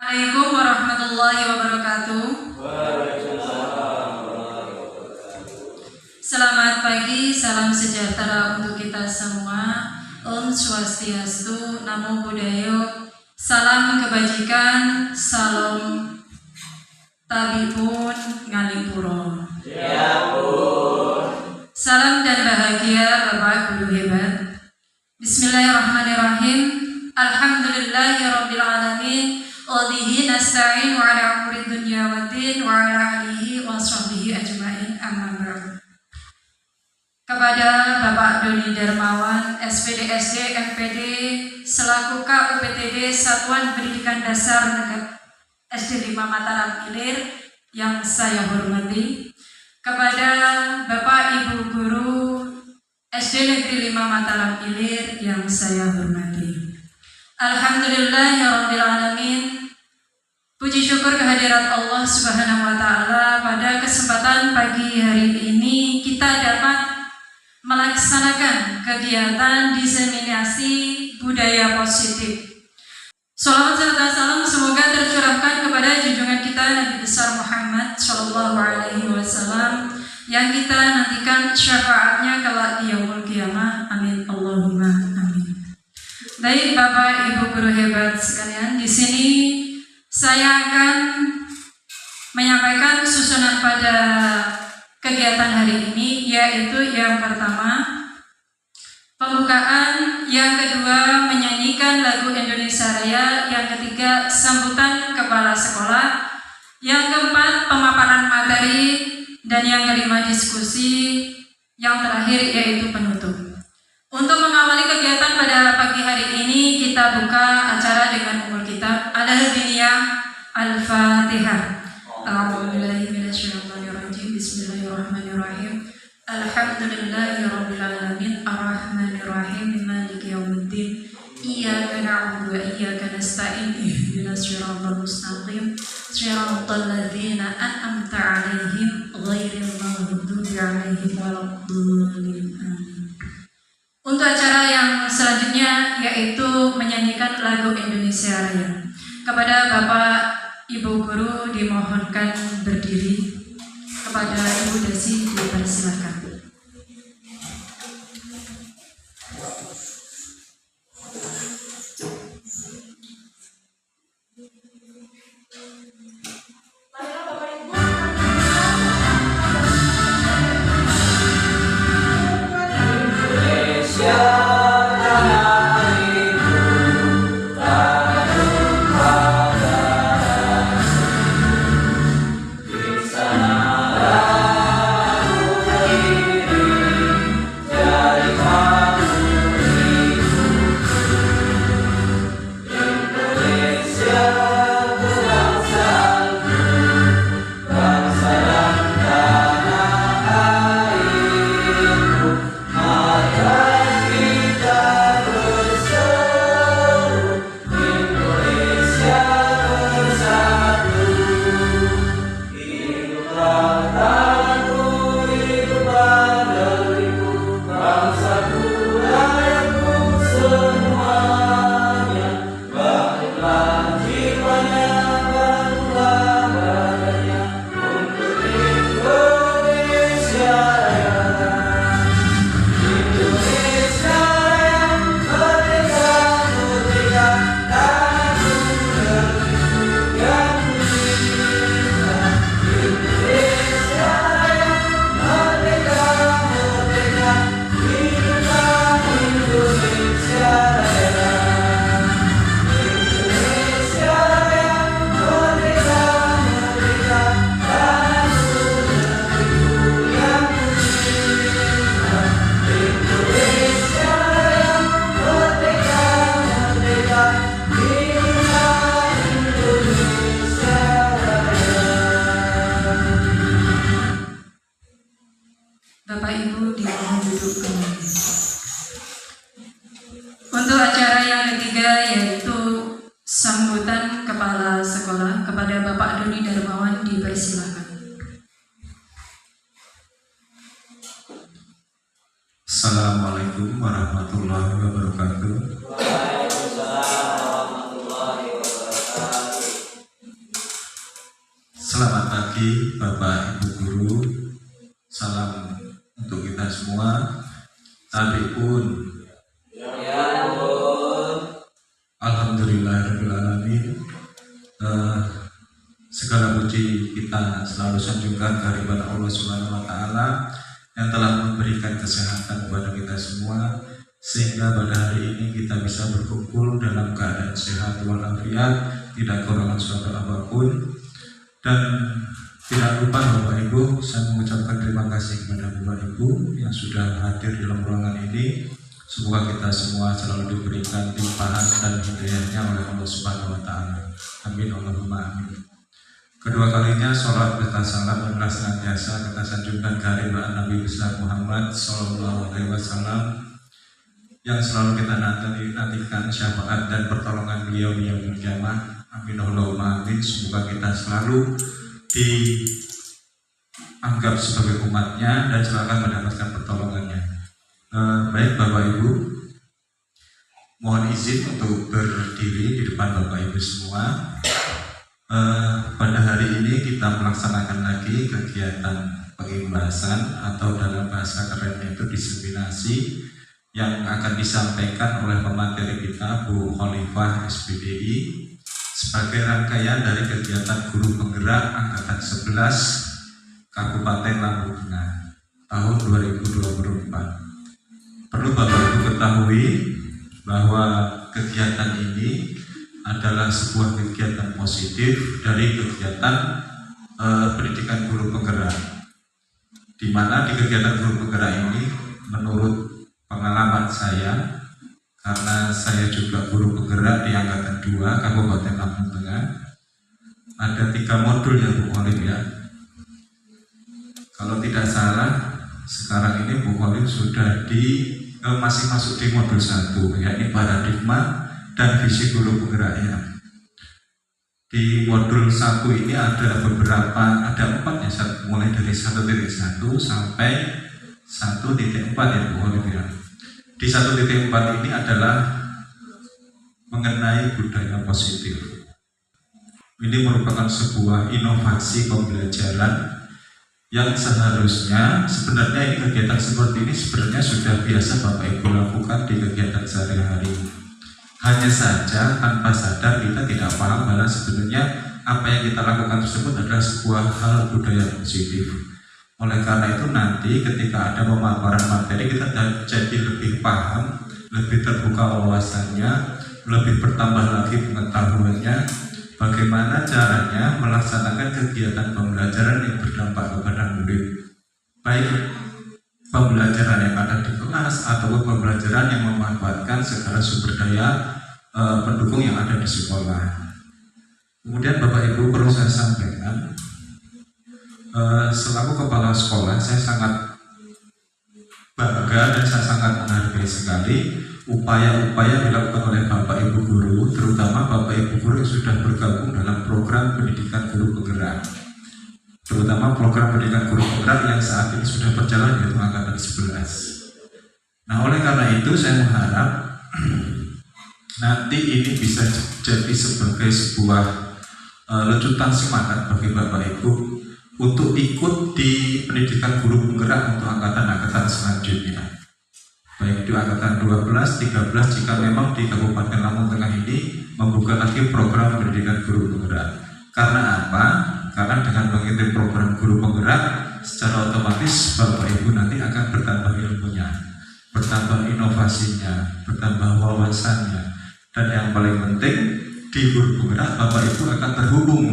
Assalamualaikum warahmatullahi wabarakatuh. Selamat pagi, salam sejahtera untuk kita semua. Om Swastiastu, Namo Buddhaya. Salam kebajikan, salam tabipun ngalipuro. Ya pun. Salam dan bahagia Bapak Guru hebat. Bismillahirrahmanirrahim. Alhamdulillahirabbil alamin. Wa bihi nasta'in wa ala umuri dunya waddin wa ala alihi wa sahbihi ajmain, amma ba'du. Kepada Bapak Doni Darmawan, SPD SD MPD selaku KUPTD Satuan Pendidikan Dasar Negeri SD 5 Mataram Ilir yang saya hormati, kepada Bapak Ibu Guru SD Negeri 5 Mataram Ilir yang saya hormati. Alhamdulillahirabbil alamin. Puji syukur kehadirat Allah Subhanahu wa taala, pada kesempatan pagi hari ini kita dapat melaksanakan kegiatan diseminasi budaya positif. Shalawat serta salam semoga tercurahkan kepada junjungan kita Nabi besar Muhammad Shallallahu Alaihi Wasallam yang kita nantikan syafaatnya kelak di yaumul qiyamah. Amin Allahumma amin. Baik Bapak Ibu guru hebat sekalian, di sini saya akan menyampaikan susunan pada kegiatan hari ini, yaitu yang pertama pembukaan, yang kedua menyanyikan lagu Indonesia Raya, yang ketiga sambutan kepala sekolah, yang keempat pemaparan materi, dan yang kelima diskusi, yang terakhir yaitu penutup. Untuk mengawali kegiatan pada pagi hari ini, kita buka acara dengan umul kitab Al-Hadiniyah Al-Fatihah. A'udzubillahi minasyaitonirrajim. Bismillahirrahmanirrahim. Alhamdulillahirabbil alamin, arrahmanirrahim, maliki yaumiddin. Iyyaka na'budu wa iyyaka nasta'in. Ihdinas siratal mustaqim. Siratal ladzina an'amta 'alaihim ghairil maghdubi 'alaihim waladdallin. Untuk acara yang selanjutnya yaitu menyanyikan lagu Indonesia Raya. Kepada Bapak Ibu guru dimohonkan berdiri. Kepada Ibu Desi dipersilakan. Bapak Ibu dimohon duduk kembali. Untuk acara yang ketiga yaitu sambutan kepala sekolah, kepada Bapak Doni Darmawan dipersilakan. Assalamualaikum warahmatullahi wabarakatuh. Waalaikumsalam warahmatullahi wabarakatuh. Selamat pagi Bapak Ibu Guru. Salam untuk kita semua. Tabi'un. Ya Bun. Alhamdulillahirrahmanirrahim. Segala puji kita selalu sanjungkan kehadirat Allah Subhanahu wa Ta'ala yang telah memberikan kesehatan kepada kita semua, sehingga pada hari ini kita bisa berkumpul dalam keadaan sehat walafiat, tidak kekurangan suatu apapun. Dan tidak lupa Bapak Ibu, saya mengucapkan terima kasih kepada Bapak Ibu yang sudah hadir dalam ruangan ini. Semoga kita semua selalu diberikan limpahan dan hidayahnya oleh Allah Subhanahu wa Ta'ala. Amin Allahumma amin. Kedua kalinya sholat serta salam dan senantiasa kita sanjungkan kehadiran Nabi besar Muhammad Sallallahu Alaihi Wasallam yang selalu kita nantikan syafaat dan pertolongan beliau di yaumul qiyamah. Amin Allahumma amin. Semoga kita selalu dianggap sebagai umatnya dan selalu akan mendapatkan pertolongannya. Baik Bapak Ibu, mohon izin untuk berdiri di depan Bapak Ibu semua. Pada hari ini kita melaksanakan lagi kegiatan pengibasan atau dalam bahasa kerennya itu diseminasi yang akan disampaikan oleh pemateri kita Bu Khalifah SPDI sebagai rangkaian dari kegiatan guru penggerak angkatan 11 Kabupaten Lampung Tengah tahun 2024. Perlu Bapak Ibu ketahui bahwa kegiatan ini adalah sebuah kegiatan positif dari kegiatan pendidikan guru penggerak, di mana di kegiatan guru penggerak ini menurut pengalaman saya, karena saya juga guru penggerak di angkatan 2 Kabupaten Lampung Tengah, ada 3 modul ya Bu Khalif ya. Kalau tidak salah sekarang ini Bu Khalif sudah masih masuk di modul 1, yakni paradigma dan visi guru penggeraknya. Di modul 1 ini ada 4 ya, mulai dari 1.1 sampai 1.4 ya Bu Khalif ya. Di 1.4 ini adalah mengenai budaya positif. Ini merupakan sebuah inovasi pembelajaran yang seharusnya sebenarnya ini kegiatan seperti ini sebenarnya sudah biasa Bapak Ibu lakukan di kegiatan sehari-hari. Hanya saja tanpa sadar kita tidak paham bahwa sebenarnya apa yang kita lakukan tersebut adalah sebuah hal budaya positif. Oleh karena itu nanti ketika ada pemaparan materi kita jadi lebih paham, lebih terbuka wawasannya, lebih bertambah lagi pengetahuannya, bagaimana caranya melaksanakan kegiatan pembelajaran yang berdampak kepada murid, baik pembelajaran yang ada di kelas ataupun pembelajaran yang memanfaatkan segala sumber daya pendukung yang ada di sekolah. Kemudian Bapak Ibu perlu saya sampaikan, selaku kepala sekolah saya sangat bangga dan saya sangat menghargai sekali upaya-upaya dilakukan oleh Bapak Ibu Guru, terutama Bapak Ibu Guru yang sudah bergabung dalam program pendidikan guru penggerak, terutama program pendidikan guru penggerak yang saat ini sudah berjalan yaitu angkatan 11. Nah, oleh karena itu saya mengharap nanti ini bisa jadi sebagai sebuah lecutan semangat bagi Bapak Ibu untuk ikut di pendidikan guru penggerak untuk angkatan-angkatan selanjutnya, baik di angkatan 12, 13 jika memang di Kabupaten Lampung Tengah ini membuka lagi program pendidikan guru penggerak. Karena apa? Karena dengan mengikuti program guru penggerak secara otomatis Bapak Ibu nanti akan bertambah ilmunya, bertambah inovasinya, bertambah wawasannya, dan yang paling penting di guru penggerak Bapak Ibu akan terhubung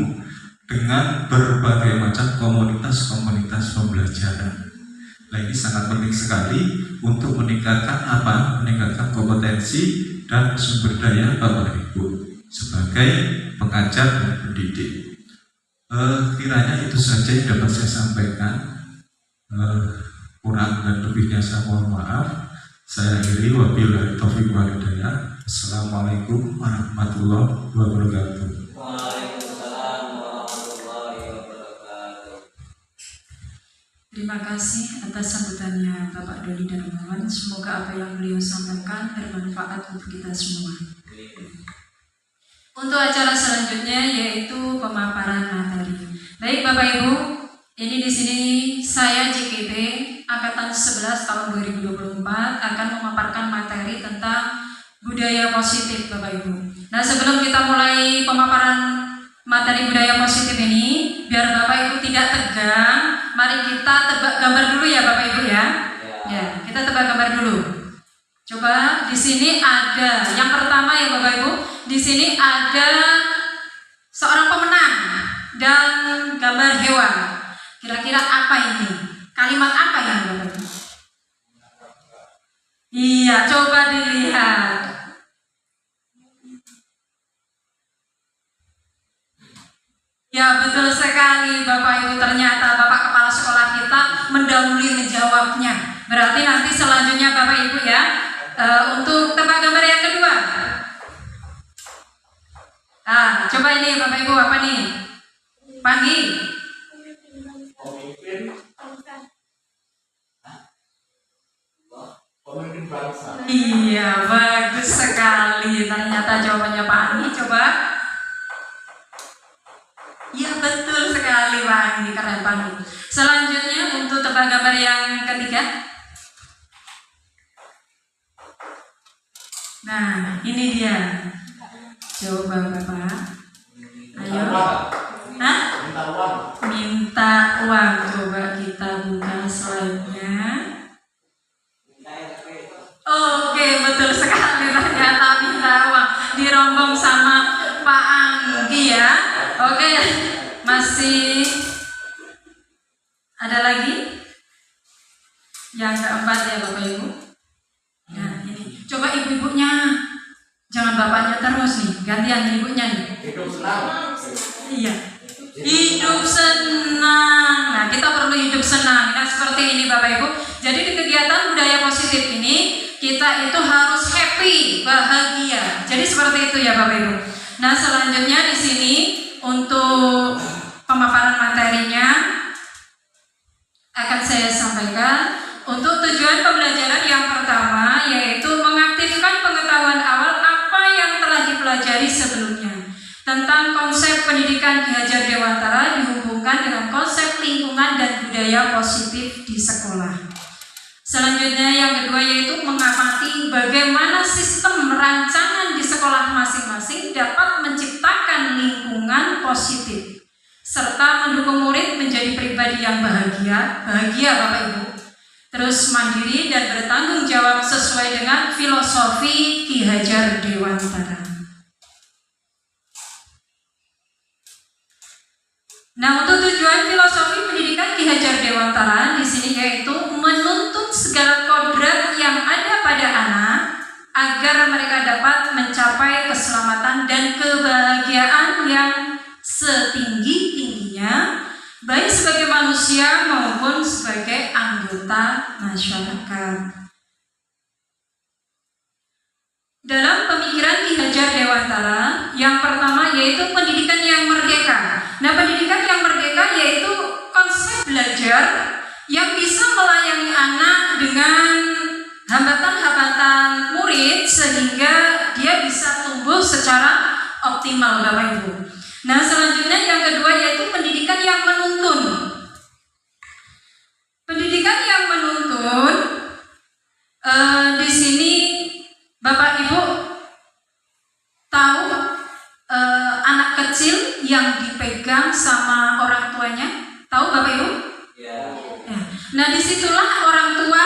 dengan berbagai macam komunitas-komunitas pembelajaran. Nah, ini sangat penting sekali untuk meningkatkan apa? Meningkatkan kompetensi dan sumber daya Bapak Ibu sebagai pengajar dan pendidik. Kiranya itu saja yang dapat saya sampaikan. Kurang dan lebihnya saya mohon maaf. Saya akhiri, wabillahi taufiq wal hidayah. Assalamualaikum warahmatullahi wabarakatuh. Terima kasih atas sambutannya Bapak Doli dan Iwan. Semoga apa yang beliau sampaikan bermanfaat untuk kita semua. Untuk acara selanjutnya yaitu pemaparan materi. Baik. Baik Bapak Ibu, ini di sini saya JKB angkatan 11 tahun 2024 akan memaparkan materi tentang budaya positif Bapak Ibu. Nah, sebelum kita mulai pemaparan materi budaya positif ini, biar Bapak Ibu tidak tegang, mari kita tebak gambar dulu ya Bapak Ibu ya. Ya, kita tebak gambar dulu. Coba di sini ada yang pertama ya Bapak Ibu, di sini ada seorang pemenang dan gambar hewan. Kira-kira apa ini? Kalimat apa yang Bapak Ibu? Iya, coba dilihat. Ya, betul sekali Bapak Ibu, ternyata Bapak Kepala Sekolah kita mendahului menjawabnya. Berarti nanti selanjutnya Bapak Ibu ya, untuk tebak gambar yang kedua. Nah, coba ini Bapak Ibu apa nih? Panggi. Pemimpin bangsa. Iya, bagus sekali. Ternyata jawabannya Pak Andi. Coba. Iya, betul sekali Pak Andi. Keren Pak Andi. Selanjutnya untuk tebak gambar yang ketiga. Nah, ini dia. Coba Bapak. Ayo. Hah? Minta uang. Minta uang. Coba kita buka slide-nya. Oke, betul sekali, ternyata minta uang dirombong sama Pak Anggi ya. Oke, masih ada lagi yang keempat ya Bapak Ibu. Nah, ini coba ibu-ibunya, jangan bapaknya terus nih, gantian ibunya nih. Hidup senang. Iya, hidup senang. Nah, kita perlu hidup senang. Nah, seperti ini Bapak Ibu. Jadi di kegiatan budaya positif ini kita itu harus happy, bahagia. Jadi seperti itu ya Bapak Ibu. Nah, selanjutnya di sini untuk pemaparan materinya akan saya sampaikan. Untuk tujuan pembelajaran yang pertama yaitu mengaktifkan pengetahuan awal apa yang telah dipelajari sebelumnya tentang konsep pendidikan Ki Hajar Dewantara dihubungkan dengan konsep lingkungan dan budaya positif di sekolah. Selanjutnya yang kedua yaitu mengamati bagaimana sistem rancangan di sekolah masing-masing dapat menciptakan lingkungan positif serta mendukung murid menjadi pribadi yang bahagia Bapak Ibu, terus mandiri dan bertanggung jawab sesuai dengan filosofi Ki Hajar Dewantara. Nah, untuk tujuan filosofi pendidikan Ki Hajar Dewantara di sini yaitu menuntut segala kodrat yang ada pada anak agar mereka dapat mencapai keselamatan dan kebahagiaan yang setinggi-tingginya, baik sebagai manusia maupun sebagai anggota masyarakat. Dalam pemikiran Ki Hajar Dewantara, yang pertama yaitu pendidikan yang merdeka. Nah, pendidikan yang merdeka yaitu konsep belajar yang bisa melayani anak dengan hambatan-hambatan murid sehingga dia bisa tumbuh secara optimal Bapak Ibu. Nah, selanjutnya yang kedua yaitu pendidikan yang menuntun. Pendidikan yang menuntun di sini Bapak Ibu tahu anak kecil yang dipegang sama orang tuanya, tahu Bapak Ibu? Ya. Nah, disitulah orang tua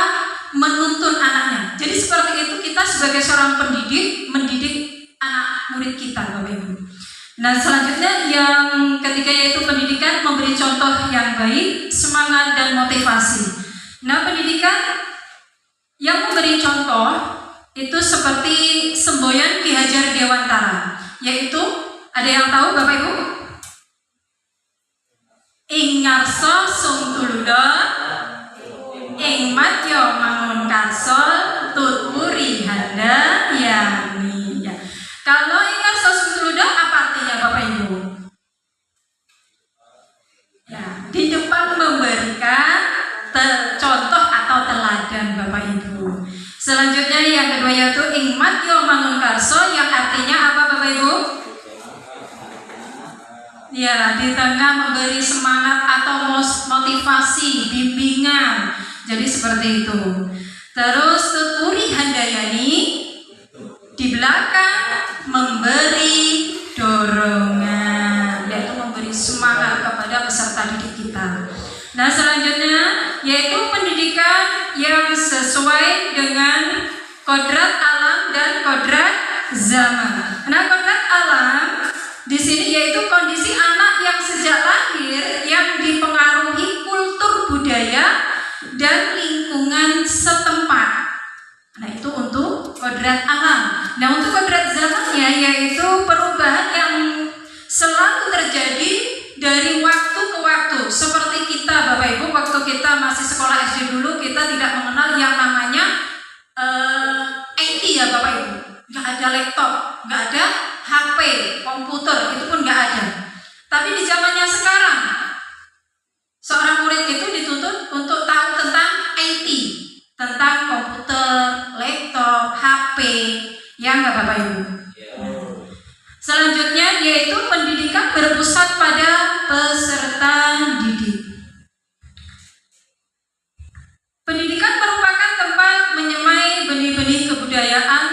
menuntun anaknya. Jadi seperti itu kita sebagai seorang pendidik mendidik anak murid kita Bapak Ibu. Nah, selanjutnya yang ketiga yaitu pendidikan memberi contoh yang baik, semangat dan motivasi. Nah, pendidikan yang memberi contoh itu seperti semboyan Ki Hajar Dewantara, yaitu ada yang tahu Bapak Ibu? Ing ngarsa sung tuluda, ing matya mangun karsa, tuturi handa yani. Ya. Kalau ing ngarsa sung tuluda apa artinya Bapak Ibu? Ya, di depan memberikan contoh atau teladan Bapak Ibu. Selanjutnya yang kedua yaitu ing matya mangun karsa, yang artinya apa Bapak Ibu? Ya, di tengah memberi semangat atau motivasi, bimbingan. Jadi seperti itu. Terus Tuturi Handayani di belakang memberi dorongan, yaitu memberi semangat kepada peserta didik kita. Nah, selanjutnya yaitu pendidikan yang sesuai dengan kodrat alam dan kodrat zaman. Nah, kodrat alam di sini yaitu kondisi anak yang sejak lahir yang dipengaruhi kultur budaya dan lingkungan setempat. Nah, itu untuk kodrat alam. Nah, untuk kodrat zamannya yaitu perubahan yang selalu terjadi dari waktu ke waktu. Seperti kita Bapak Ibu, waktu kita masih sekolah SD dulu, kita tidak mengenal yang namanya IT ya Bapak Ibu. Nggak ada laptop, nggak ada HP, komputer, itu pun nggak ada. Tapi di zamannya sekarang, seorang murid itu dituntut untuk tahu tentang IT, tentang komputer, laptop, HP, ya nggak Bapak Ibu? Selanjutnya yaitu pendidikan berpusat pada peserta didik. Pendidikan merupakan tempat menyemai benih-benih kebudayaan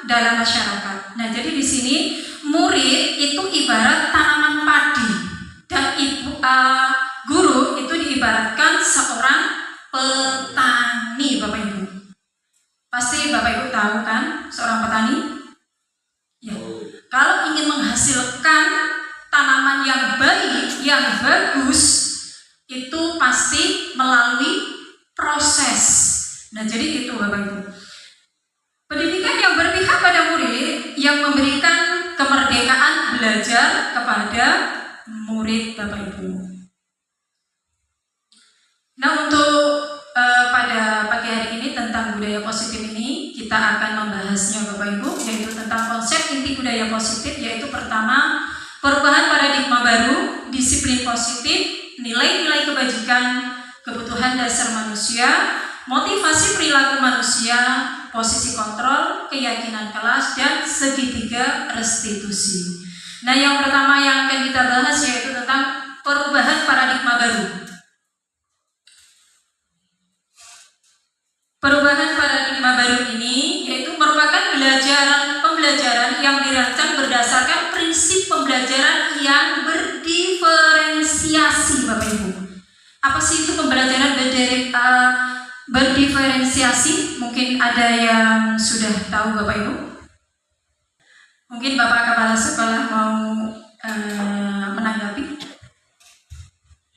dalam masyarakat. Nah, jadi di sini murid itu ibarat tanaman padi dan guru itu diibaratkan seorang petani, Bapak Ibu. Pasti Bapak Ibu tahu kan seorang petani? Ya. Kalau ingin menghasilkan tanaman yang baik, yang bagus, itu pasti melalui proses. Nah, jadi itu Bapak Ibu. Pendidikan yang berpihak pada murid yang memberikan kemerdekaan belajar kepada murid Bapak Ibu. Nah, untuk pada pagi hari ini tentang budaya positif ini kita akan membahasnya Bapak Ibu, yaitu tentang konsep inti budaya positif, yaitu pertama perubahan paradigma baru, disiplin positif, nilai-nilai kebajikan, kebutuhan dasar manusia, motivasi perilaku manusia, posisi kontrol, keyakinan kelas, dan segitiga restitusi. Nah, yang pertama yang akan kita bahas yaitu tentang perubahan paradigma baru. Perubahan paradigma baru ini yaitu merupakan pembelajaran yang dirancang berdasarkan prinsip pembelajaran yang berdiferensiasi, Bapak Ibu. Apa sih itu pembelajaran berdiferensiasi? Mungkin ada yang sudah tahu Bapak Ibu? Mungkin Bapak Kepala Sekolah mau menanggapi?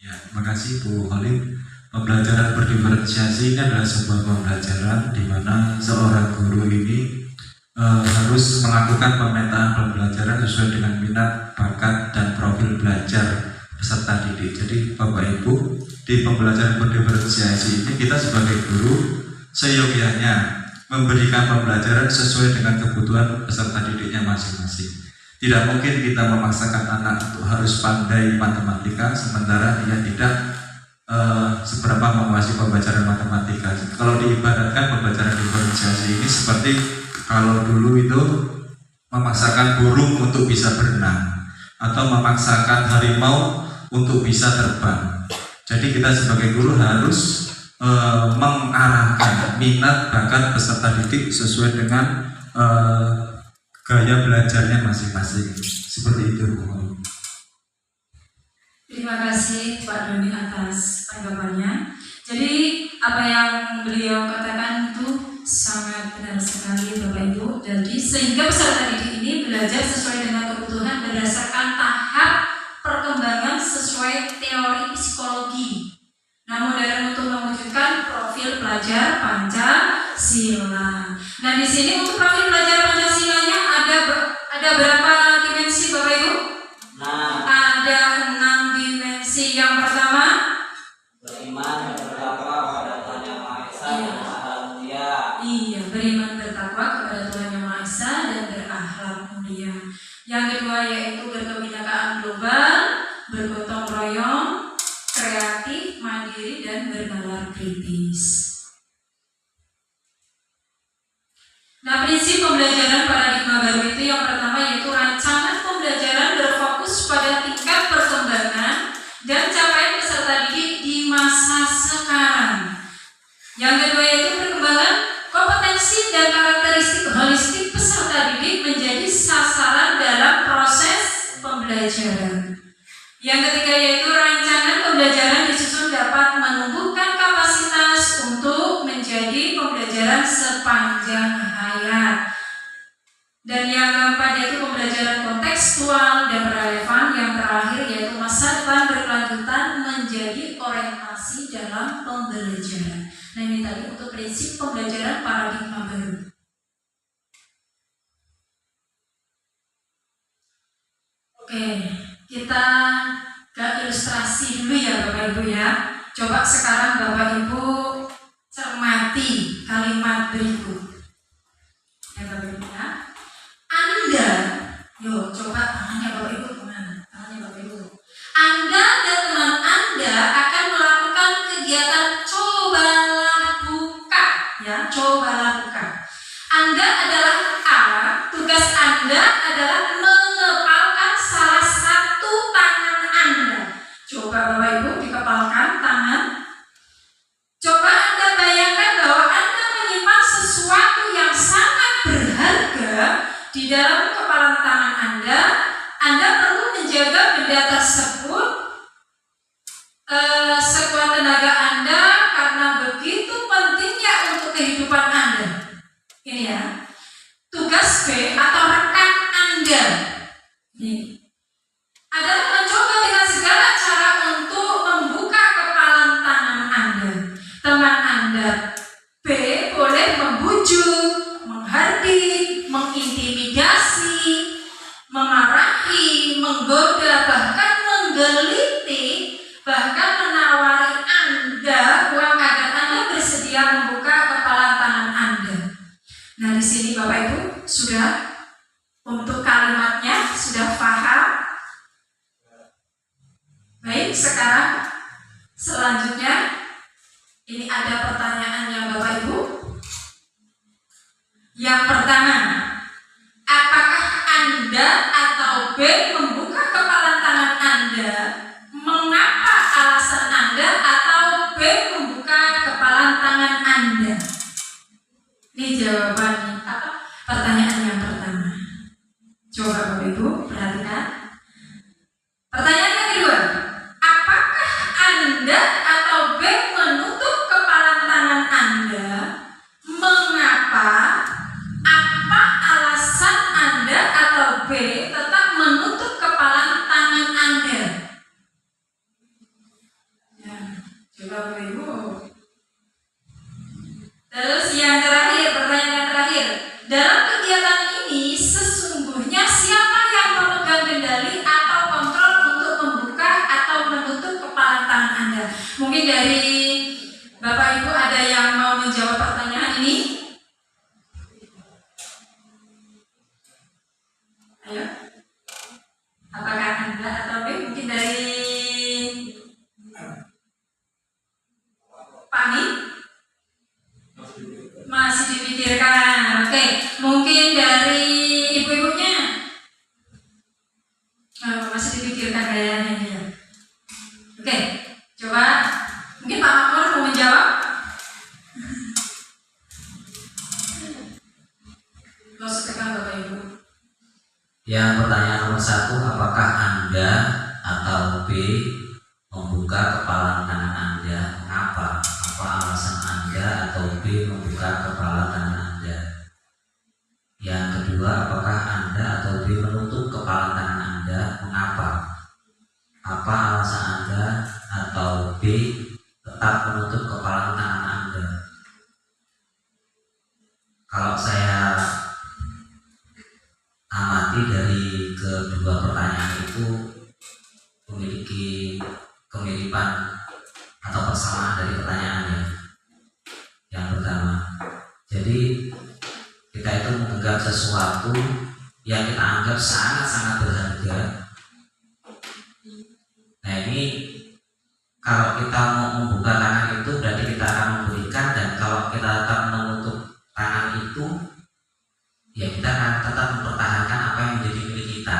Ya, terima kasih Bu Khalid. Pembelajaran berdiferensiasi ini adalah sebuah pembelajaran di mana seorang guru ini harus melakukan pemetaan pembelajaran sesuai dengan minat, bakat, dan profil belajar peserta didik. Jadi Bapak Ibu, di pembelajaran berdiferensiasi ini kita sebagai guru seyogyanya memberikan pembelajaran sesuai dengan kebutuhan peserta didiknya masing-masing. Tidak mungkin kita memaksakan anak untuk harus pandai matematika sementara dia tidak seberapa menguasai pembelajaran matematika. Kalau diibaratkan pembelajaran diferensiasi ini seperti kalau dulu itu memaksakan burung untuk bisa berenang atau memaksakan harimau untuk bisa terbang. Jadi kita sebagai guru harus mengarahkan minat bakat peserta didik sesuai dengan gaya belajarnya masing-masing. Seperti itu. Terima kasih Pak Doni atas tanggapannya. Jadi apa yang beliau katakan itu sangat benar sekali Bapak Ibu. Jadi sehingga peserta didik ini belajar sesuai dengan kebutuhan berdasarkan tahap perkembangan sesuai teori psikologi. Namun dalam untuk mewujudkan profil pelajar Pancasila. Nah, di sini untuk profil pelajar Pancasilanya ada berapa dimensi Bapak Ibu? Ada 6 dimensi. Yang pertama beriman dan bertakwa kepada Tuhan Yang Maha Esa dan berakhlak mulia. Iya, beriman bertakwa kepada Tuhan Yang Maha Esa dan berakhlak mulia. Yang kedua yaitu berkebinekaan global, bergotong royong, kreatif, mandiri, dan bernalar kritis. Nah, prinsip pembelajaran paradigma baru itu yang pertama yaitu rancangan pembelajaran berfokus pada tingkat perkembangan Yang kedua yaitu perkembangan kompetensi dan karakteristik holistik peserta didik menjadi sasaran dalam proses pembelajaran. Yang ketiga yaitu rancangan pembelajaran disusun dapat menumbuhkan kapasitas untuk menjadi pembelajaran sepanjang hayat. Dan yang keempat yaitu pembelajaran kontekstual dan relevan. Yang terakhir yaitu masa depan berkelanjutan menjadi orientasi dalam pembelajaran. Nah ini tadi untuk prinsip pembelajaran paradigma baru. Oke, kita ke ilustrasi dulu ya Bapak Ibu ya. Coba sekarang Bapak Ibu cermati kalimat berikut. Ya Bapak Ibu ya. Anda, yuk coba tangannya Bapak Ibu kemana? Tangannya Bapak Ibu. Anda dan teman Anda akan melakukan kegiatan cobalah buka, ya cobalah buka. Anda adalah A, tugas Anda adalah mengepalkan salah satu tangan Anda. Coba Bapak Ibu dikepalkan tangan. Coba Anda bayangkan bahwa Anda menyimpan sesuatu yang sangat berharga di dalam kepalan tangan Anda. Anda perlu menjaga benda tersebut sekuat tenaga Anda karena begitu pentingnya untuk kehidupan Anda. Ini ya, tugas B atau rekan Anda ini adalah mencoba dengan segala cara untuk membuka kepalan tangan Anda. Teman Anda B boleh membujuk, menghardik, mengintimidasi, memarahi, menggoda, bahkan menggelitik, bahkan menawari Anda uang agar Anda bersedia membuka kepalan tangan Anda. Nah di sini Bapak Ibu sudah untuk kalimatnya sudah paham. Baik, sekarang selanjutnya ini ada pertanyaannya Bapak Ibu. Yang pertama, apakah Anda atau B membuka kepalan tangan Anda? Mengapa alasan Anda atau B membuka kepalan tangan Anda? Ini jawaban pertanyaan yang pertama. Coba Bapak Ibu perhatikan. Pertanyaan yang kedua, apakah Anda atau B menutup kepalan tangan Anda? Mengapa? Apa alasan Anda atau B tetap menutup kepalan tangan Anda? Ya, coba Bapak Ibu. Terus yang terakhir, pertanyaan yang terakhir, dalam kegiatan ini sesungguhnya siapa yang memegang kendali atau kontrol untuk membuka atau menutup kepalan tangan Anda? Mungkin dari Bapak Ibu ada yang mau menjawab pertanyaan ini? Ayo. Apakah Anda atau B? Mungkin dari Pani? Masih dipikirkan. Oke, mungkin dari ibu-ibunya? Masih dipikirkan kayaknya dia. Oke, coba mungkin Pak Makmur mau menjawab. Langsung tekan Bapak Ibu. Yang pertanyaan nomor 1, apakah Anda atau B membuka kepalan tangan Anda? Mengapa? Apa alasan Anda atau B membuka kepalan tangan Anda? Yang kedua, apakah Anda atau B menutup kepalan tangan Anda? Mengapa? Apa alasan Anda atau B tetap menutup kepalan tangan Anda? Kalau saya amati dari kedua pertanyaan itu memiliki kemiripan atau persamaan dari pertanyaannya. Yang pertama, jadi kita itu memegang sesuatu yang kita anggap sangat-sangat berharga. Nah ini kalau kita mau membuka tangan itu berarti kita akan memberikan, dan kalau kita tetap menutup tangan itu ya kita akan tetap mempertahankan apa yang menjadi milik kita.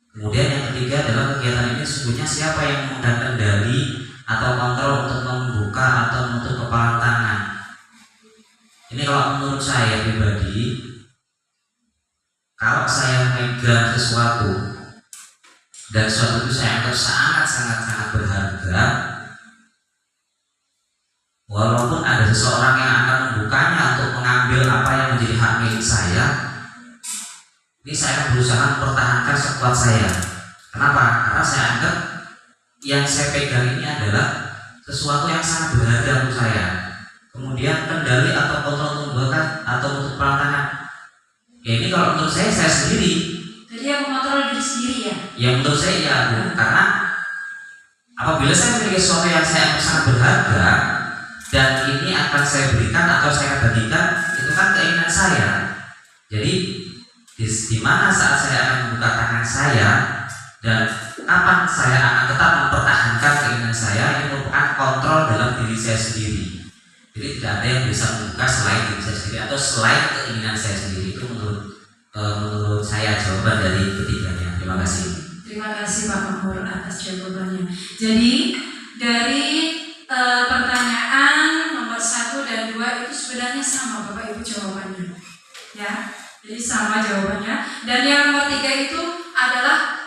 Kemudian yang ketiga adalah kegiatan ini sesungguhnya siapa yang memegang kendali atau kontrol untuk membuka atau menutup kepalan tangan. Ini kalau menurut saya pribadi, kalau saya megang sesuatu dan sesuatu itu saya anggap sangat berharga, walaupun ada seseorang yang akan membukanya untuk mengambil apa yang menjadi hak milik saya, ini saya akan berusaha mempertahankan sekuat saya. Kenapa? Karena saya anggap yang saya pegang ini adalah sesuatu yang sangat berharga untuk saya. Kemudian kendali atau kontrol membuka atau untuk perantangan, ya ini kalau menurut saya sendiri. Jadi yang mengontrol diri sendiri ya? Ya menurut saya ya, karena apabila saya memiliki sesuatu yang saya anggap sangat berharga dan ini akan saya berikan atau saya bagikan, itu kan keinginan saya. Jadi di mana saat saya akan membuka tangan saya dan kapan saya akan tetap mempertahankan keinginan saya, ini merupakan kontrol dalam diri saya sendiri. Jadi tidak ada yang bisa membuka selain diri saya sendiri atau selain keinginan saya sendiri. Itu menurut saya jawaban dari ketiganya. Terima kasih. Terima kasih Pak Makmur atas jawabannya. Jadi dari pertanyaan nomor 1 dan 2 itu sebenarnya sama Bapak Ibu jawabannya. Ya, jadi sama jawabannya. Dan yang nomor 3 itu adalah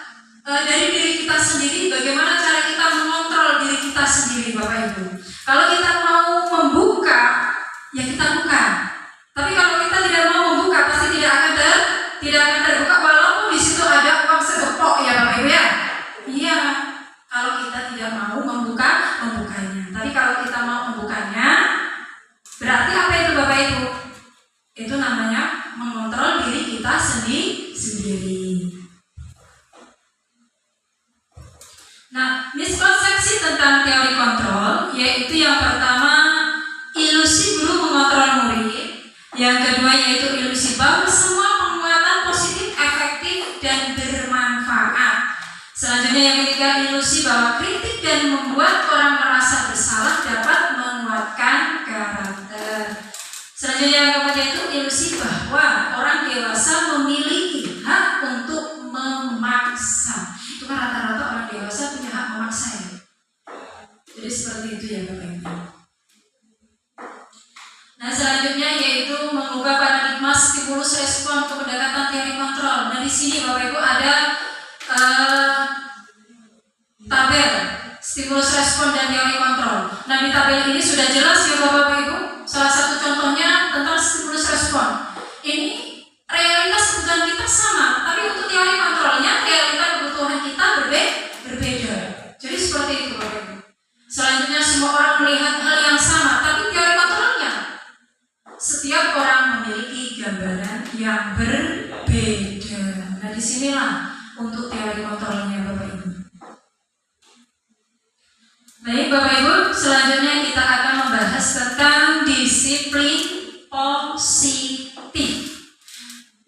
dari diri kita sendiri, bagaimana cara kita mengontrol diri kita sendiri Bapak Ibu. Kalau kita mau membuka, ya kita buka. Tapi kalau kita tidak mau membuka, pasti tidak akan terbuka walaupun di situ ada uang segepok ya Bapak Ibu ya. Iya, kalau kita tidak mau membukanya. Tapi kalau kita mau membukanya, berarti apa itu Bapak Ibu? Itu namanya mengontrol diri kita sendiri. Nah, miskonsepsi tentang teori kontrol yaitu yang pertama ilusi guru mengontrol murid, yang kedua yaitu ilusi bahwa semua penguatan positif efektif dan bermanfaat. Selanjutnya yang ketiga ilusi bahwa kritik dan membuat orang merasa bersalah dapat menguatkan karakter. Selanjutnya yang keempat itu ilusi bahwa orang dewasa memiliki hak untuk memaksa. Itu kan rata-rata orang dewasa punya hak memaksa ya. Jadi seperti itu ya Bapak Ibu. Nah selanjutnya yaitu mengubah paradigma stimulus respon ke pendekatan teori kontrol. Nah di sini Bapak Ibu ada tabel stimulus respon dan teori kontrol. Nah di tabel ini sudah jelas ya Bapak Ibu. Salah satu contohnya tentang stimulus respon. Ini realitas kebutuhan kita sama, tapi untuk teori kontrolnya realita kebutuhan kita berbeda. Jadi seperti itu Bapak Ibu. Selanjutnya semua orang melihat hal yang sama, tapi teori kontrolnya setiap orang memiliki gambaran yang berbeda. Nah disinilah untuk teori kontrolnya Bapak Ibu. Baik Bapak Ibu, selanjutnya kita akan membahas tentang disiplin positif.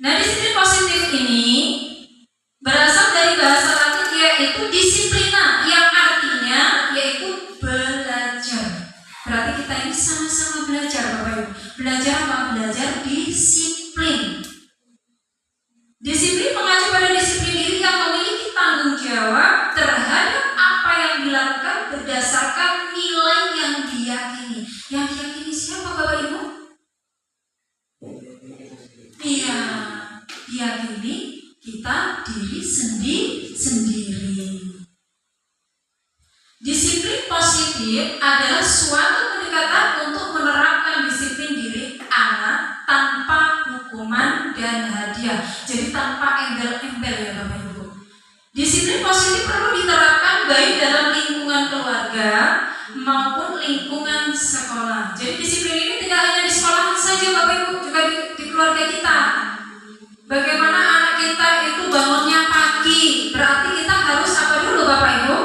Nah disiplin positif ini berasal dari bahasa Latin yaitu disiplina, yang artinya yaitu belajar. Berarti kita ini sama-sama belajar Bapak Ibu. Belajar apa? Belajar disiplin. Disiplin mengacu pada disiplin diri yang memiliki tanggung jawab terhadap apa yang dilakukan berdasarkan nilai yang diyakini. Yang diyakini siapa Bapak Ibu? Iya, diyakini kita diri sendiri. Disiplin positif adalah suatu pendekatan untuk menerapkan disiplin diri anak tanpa hukuman dan hadiah. Jadi tanpa embel-embel ya Bapak Ibu. Disiplin positif perlu diterapkan baik dalam lingkungan keluarga maupun lingkungan sekolah. Jadi disiplin ini tidak hanya di sekolah saja Bapak Ibu, juga di keluarga kita. Bagaimana anak kita itu bangunnya pagi, berarti kita harus apa dulu Bapak Ibu?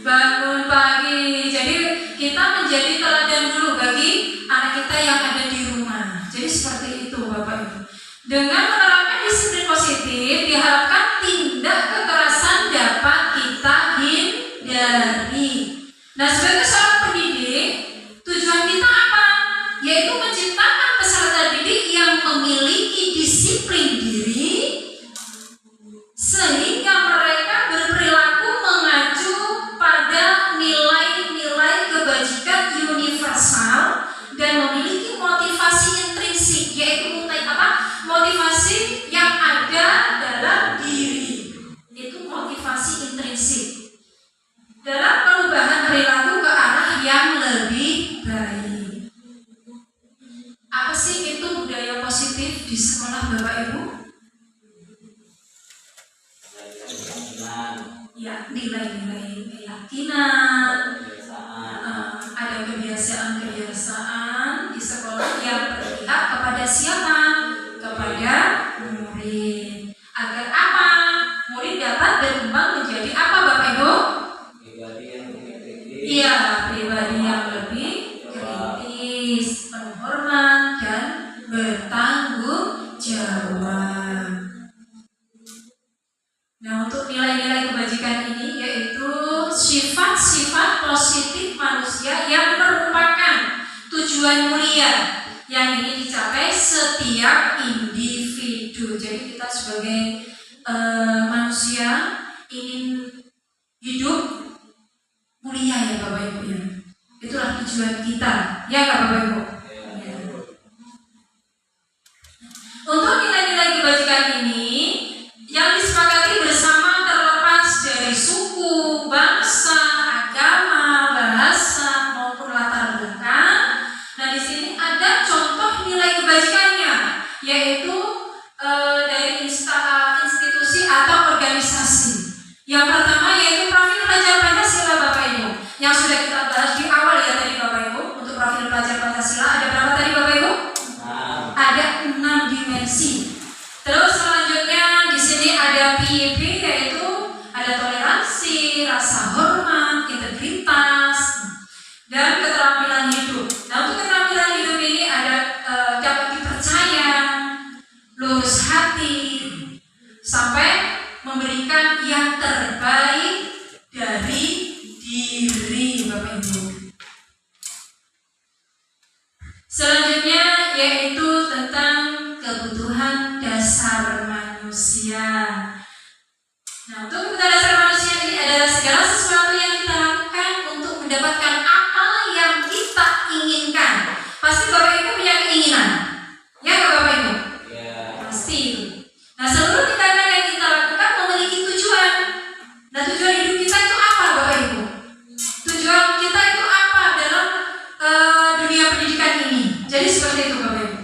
Bangun pagi. Jadi kita menjadi teladan dulu bagi anak kita yang ada di rumah. Jadi seperti itu Bapak Ibu. Dengan menerapkan disiplin positif diharapkan tindak kekerasan dapat kita hindari. Nah sebagai seorang pendidik, tujuan kita apa? prinsip dalam perubahan perilaku ke arah yang lebih baik. Apa sih itu budaya positif di sekolah Bapak Ibu? Ya, nilai-nilai keyakinan, ada kebiasaan-kebiasaan di sekolah yang berpihak kepada siapa? Kepada murid. Agar apa? Murid dapat berkembang menjadi apa Bapak Ibu? Iya, pribadi yang lebih kritis, penuh hormat dan bertanggung jawab. Nah, untuk nilai-nilai kebajikan ini yaitu sifat-sifat positif manusia yang merupakan tujuan mulia yang ingin dicapai setiap individu. Jadi kita sebagai manusia ingin hidup mulia ya Bapak Ibu ya. Itulah tujuan kita, ya nggak Bapak Ibu? Ya. Untuk nilai-nilai kebajikan ini yang disepakati bersama terlepas dari suku, bangsa, agama, bahasa maupun latar belakang. Nah di sini ada contoh nilai kebajikannya, yaitu dari institusi atau organisasi. Yang pertama yaitu profil pelajar Pancasila Bapak Ibu, yang sudah kita bahas di awal ya tadi Bapak Ibu. Untuk profil pelajar Pancasila ada berapa tadi Bapak Ibu? Ada 6 dimensi. Terus selanjutnya di sini ada PIP, yaitu ada toleransi, rasa hormat, integritas, dan keterampilan hidup. Nah untuk keterampilan hidup ini ada dapat dipercaya, lurus hati, sampai memberikan yang terbaik dari diri Bapak Ibu. Selanjutnya yaitu tentang kebutuhan dasar manusia. Nah, untuk kebutuhan dasar manusia ini adalah segala sesuatu yang kita lakukan untuk mendapatkan apa yang kita inginkan. Pasti Bapak Ibu punya keinginan, ya nggak Bapak Ibu? Ya. Pasti. Nah, seluruh tindakan yang kita lakukan memiliki tujuan. Nah, tujuan hidup kita itu apa Bapak Ibu? Tujuan kita itu apa dalam dunia pendidikan ini? Jadi seperti itu Bapak Ibu.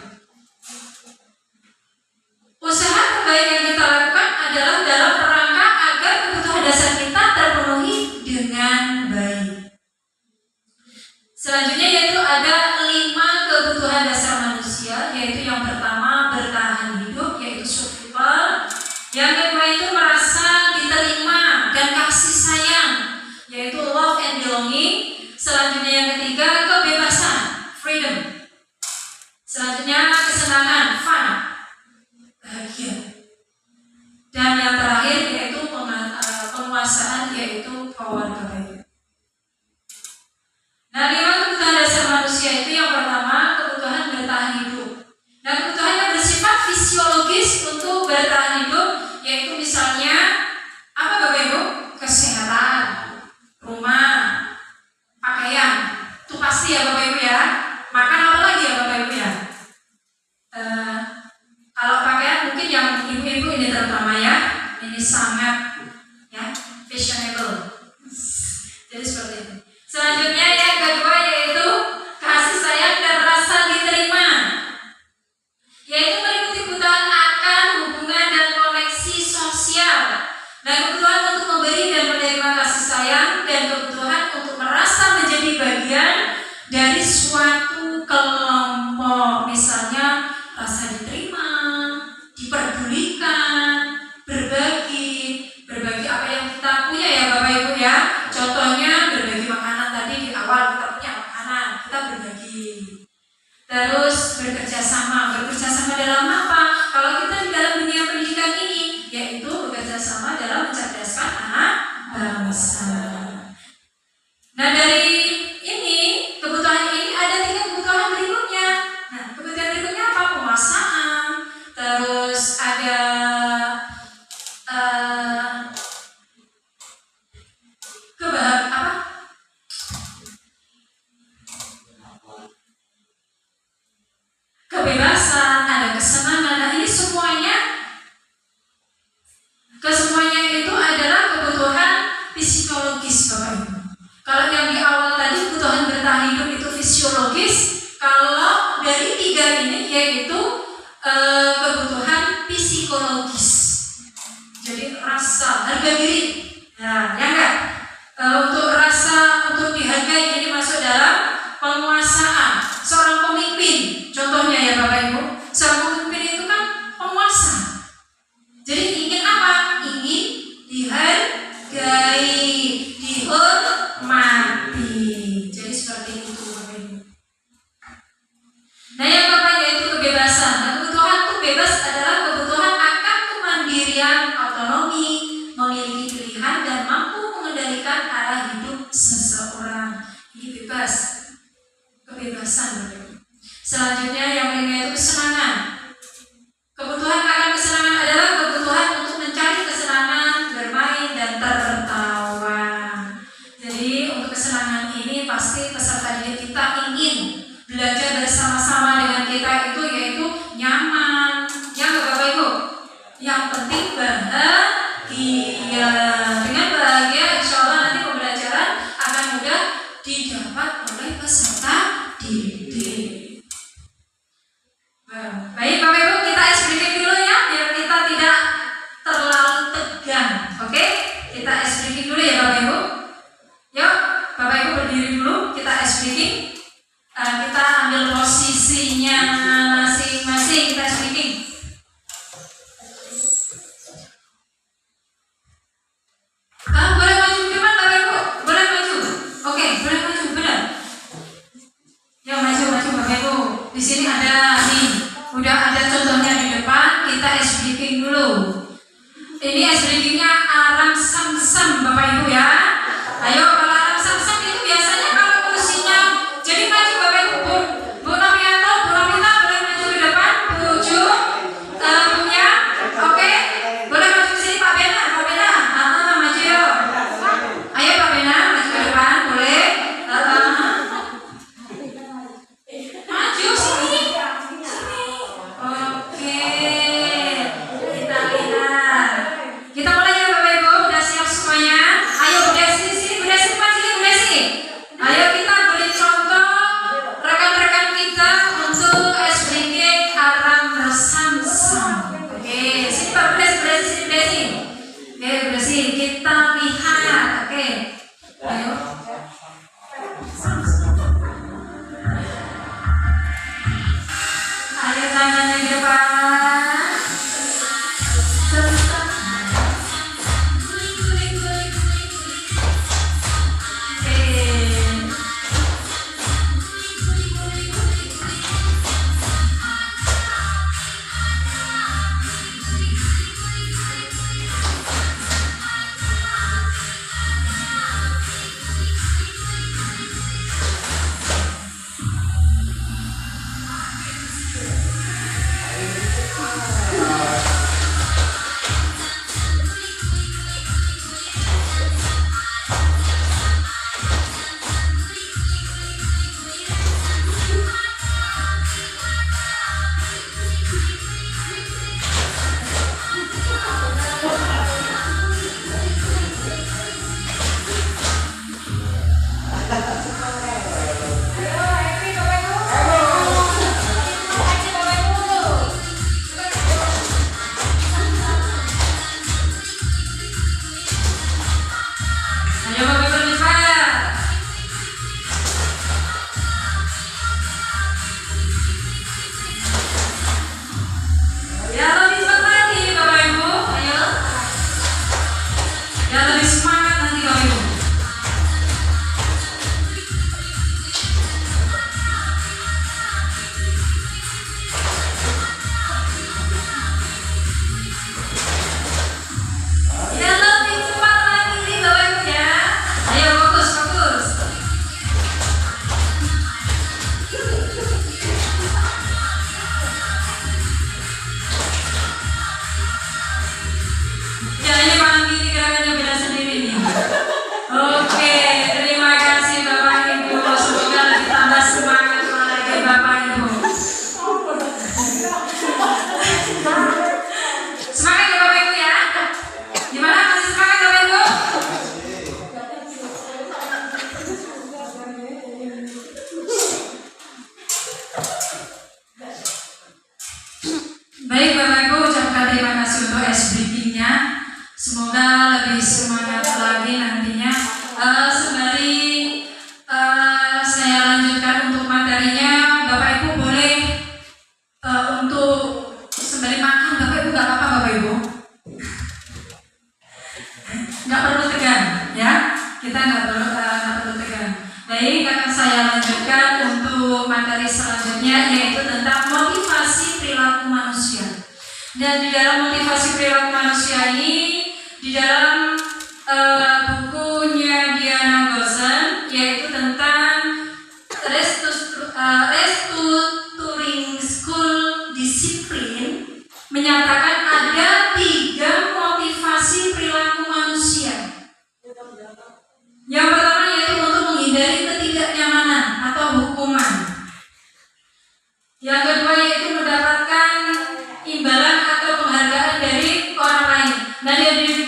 Usaha terbaik yang kita lakukan adalah dalam rangka agar kebutuhan dasar kita terpenuhi dengan baik. Selanjutnya yaitu ada 5 kebutuhan dasar manusia, yaitu yang pertama bertahan hidup, yaitu survival. Yang kedua itu merasa diterima dan kasih sayang, yaitu love and belonging. Selanjutnya yang ketiga kebebasan, freedom. Selanjutnya kesenangan, fun, bahagia. Dan yang terakhir yaitu penguasaan, yaitu power Bapak Ibu. Nah, 5 kebutuhan dasar manusia itu yang pertama kebutuhan bertahan hidup. Nah, kebutuhan yang bersifat fisiologis untuk bertahan hidup yaitu misalnya apa Bapak Ibu? Kesehatan, rumah, pakaian. Itu pasti ya Bapak Ibu ya. Makan apa lagi ya Bapak Ibu ya? Kalau pakaian mungkin yang ibu-ibu ini terutama ya, ini sangat ya fashionable. Jadi seperti itu. Selanjutnya yang kedua yaitu kasih sayang dan rasa diterima, yaitu meliputi kebutuhan akan hubungan dan koneksi sosial, dan kebutuhan untuk memberi dan menerima kasih sayang, dan kebutuhan untuk merasa menjadi bagian dari suatu kelompok, misalnya rasa diterima, diperdulikan, berbagi apa yang kita punya ya Bapak Ibu ya. Contohnya berbagi makanan tadi di awal, kita punya makanan, kita berbagi. Terus bekerja sama dalam apa? Kalau kita di dalam dunia pendidikan ini, yaitu bekerja sama dalam mencerdaskan anak bangsa. Nah dari ini, kebutuhan ini ada 3 kebutuhan berikutnya. Nah kebutuhan berikutnya apa? Penguasaan. Terus ada kebebasan, ada kesenangan. Nah ini semuanya itu adalah kebutuhan psikologis. Kalau dari tiga ini yaitu kebutuhan psikologis. Jadi rasa harga diri. Nah, ya enggak? Untuk rasa untuk dihargai ini masuk dalam penguasaan seorang pemimpin. Contohnya ya Bapak Ibu, seorang pemimpin itu kan penguasa. Jadi ingin apa? Ingin dihargai, dihormati. Jadi seperti itu Bapak Ibu. Nah yang Bapak yaitu kebebasan. Nah, kebutuhan itu bebas adalah kebutuhan akan kemandirian, autonomi, memiliki pilihan dan mampu mengendalikan arah hidup seseorang. Ini bebas, kebebasan Bapak Ibu. Selanjutnya yang kelima itu kesenangan. Kebutuhan akan kesenangan adalah kebutuhan untuk mencari kesenangan, bermain dan tertawa. Jadi untuk kesenangan ini pasti peserta didik kita ingin belajar bersama-sama dengan kita itu yaitu nyaman. Ya nggak Bapak Ibu? Yang penting bahagia. Dengan bahagia insya Allah nanti pembelajaran akan mudah didapat oleh peserta didik. saya lanjutkan untuk materi selanjutnya, yaitu tentang motivasi perilaku manusia. Dan di dalam motivasi perilaku manusia ini, di dalam bukunya Diana Goshen, yaitu tentang Restructuring School Discipline, menyatakan ada 3 motivasi perilaku manusia. Yang pertama yaitu untuk menghindari ketidaknyamanan atau hukuman. Yang kedua yaitu mendapatkan imbalan atau penghargaan dari orang lain. Nah,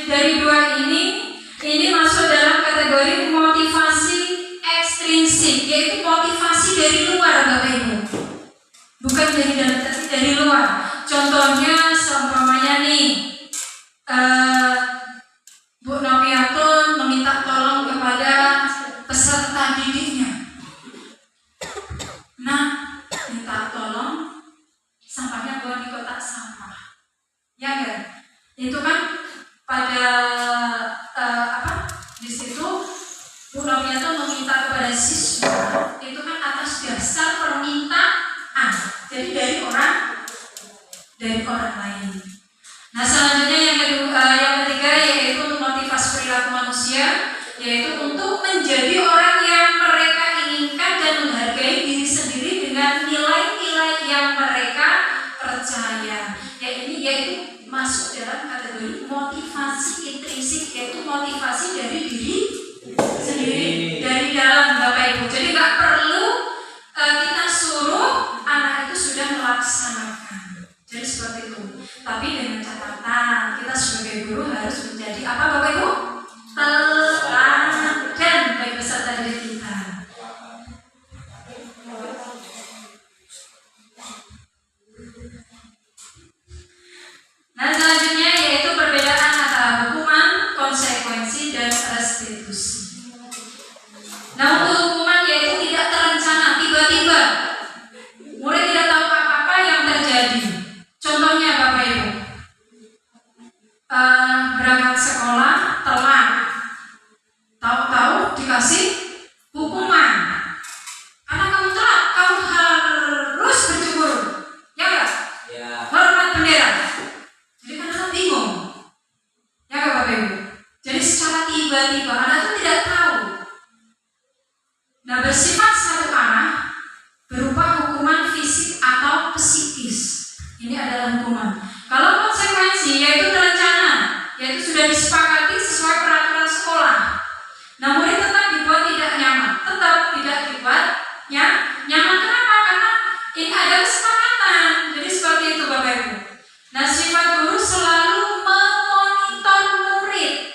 dari 2 ini masuk dalam kategori motivasi ekstrinsik, yaitu motivasi dari luar, Bapak Ibu. Bukan dari dalam, tapi dari luar. Contohnya seumpamanya nih, Bu Noviatun meminta tolong kepada peserta didiknya. Nah, minta tolong sampahnya buang di kotak sampah. Ya kan? Itu kan pada di situ Bu Noviatun meminta kepada siswa, itu kan atas dasar permintaan. Jadi dari orang lain. Nah, selanjutnya yang ketiga yaitu untuk motivasi perilaku manusia, yaitu untuk menjadi orang yang mereka inginkan dan menghargai diri sendiri dengan nilai-nilai yang mereka percaya. Yaitu masuk dalam kategori motivasi intrinsik, yaitu motivasi dari diri sendiri, dari dalam, Bapak Ibu. Jadi nggak perlu kita suruh, anak itu sudah melaksanakan. Jadi seperti itu. Tapi dengan catatan, kita sebagai guru harus menjadi apa, Bapak Ibu? Teladan bagi peserta didik kita. Nah, selanjutnya yaitu perbedaan antara hukuman, konsekuensi, dan restitusi. Nah, untuk hukuman yaitu tidak terencana, tiba-tiba. Murid tidak tahu apa-apa yang terjadi. Contohnya Bapak Ibu, berangkat sekolah telat, tahu-tahu dikasih hukuman. Karena kamu telat, kamu harus berjemur, ya enggak? Ya. Hormat bendera. Jadi kan anak bingung, ya enggak Bapak Ibu? Jadi secara tiba-tiba anak itu tidak tahu. Nah, bersifat satu arah berupa hukuman fisik atau psikis. Ini adalah hukuman. Kalau konsekuensi yaitu terencana, yaitu sudah disepakati sesuai peraturan sekolah. Nah, murid tetap dibuat tidak nyaman, tetap tidak dibuat nyaman. Kenapa? Karena ini ada kesepakatan. Jadi seperti itu Bapak Ibu. Nah, sifat guru selalu memonitor murid.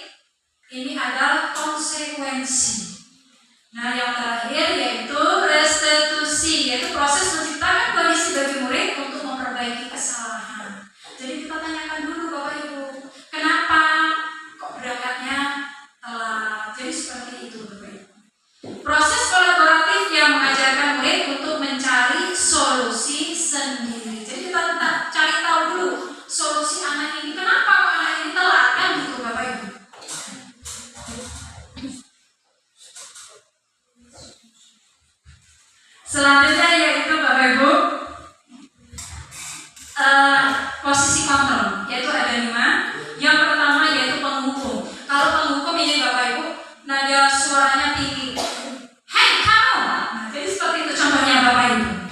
Ini adalah konsekuensi. Nah, yang terakhir yaitu restitusi, yaitu proses menciptakan kondisi bagi murid untuk memperbaiki kesalahan. Jadi kita tanyakan dulu Bapak Ibu, kenapa kok berangkatnya telat? Jadi seperti itu Bapak Ibu. Proses kolaboratif yang mengajarkan murid untuk mencari solusi sendiri. Jadi kita cari tahu dulu solusi anak ini, kenapa kok anak ini telat, kan gitu Bapak Ibu. Selanjutnya yaitu Bapak Ibu, posisi kontrol, yaitu ada 5. Yang pertama yaitu penghukum. Kalau penghukum ini Bapak Ibu, nada suaranya tinggi. Hei kamu! Nah, jadi seperti itu contohnya Bapak Ibu.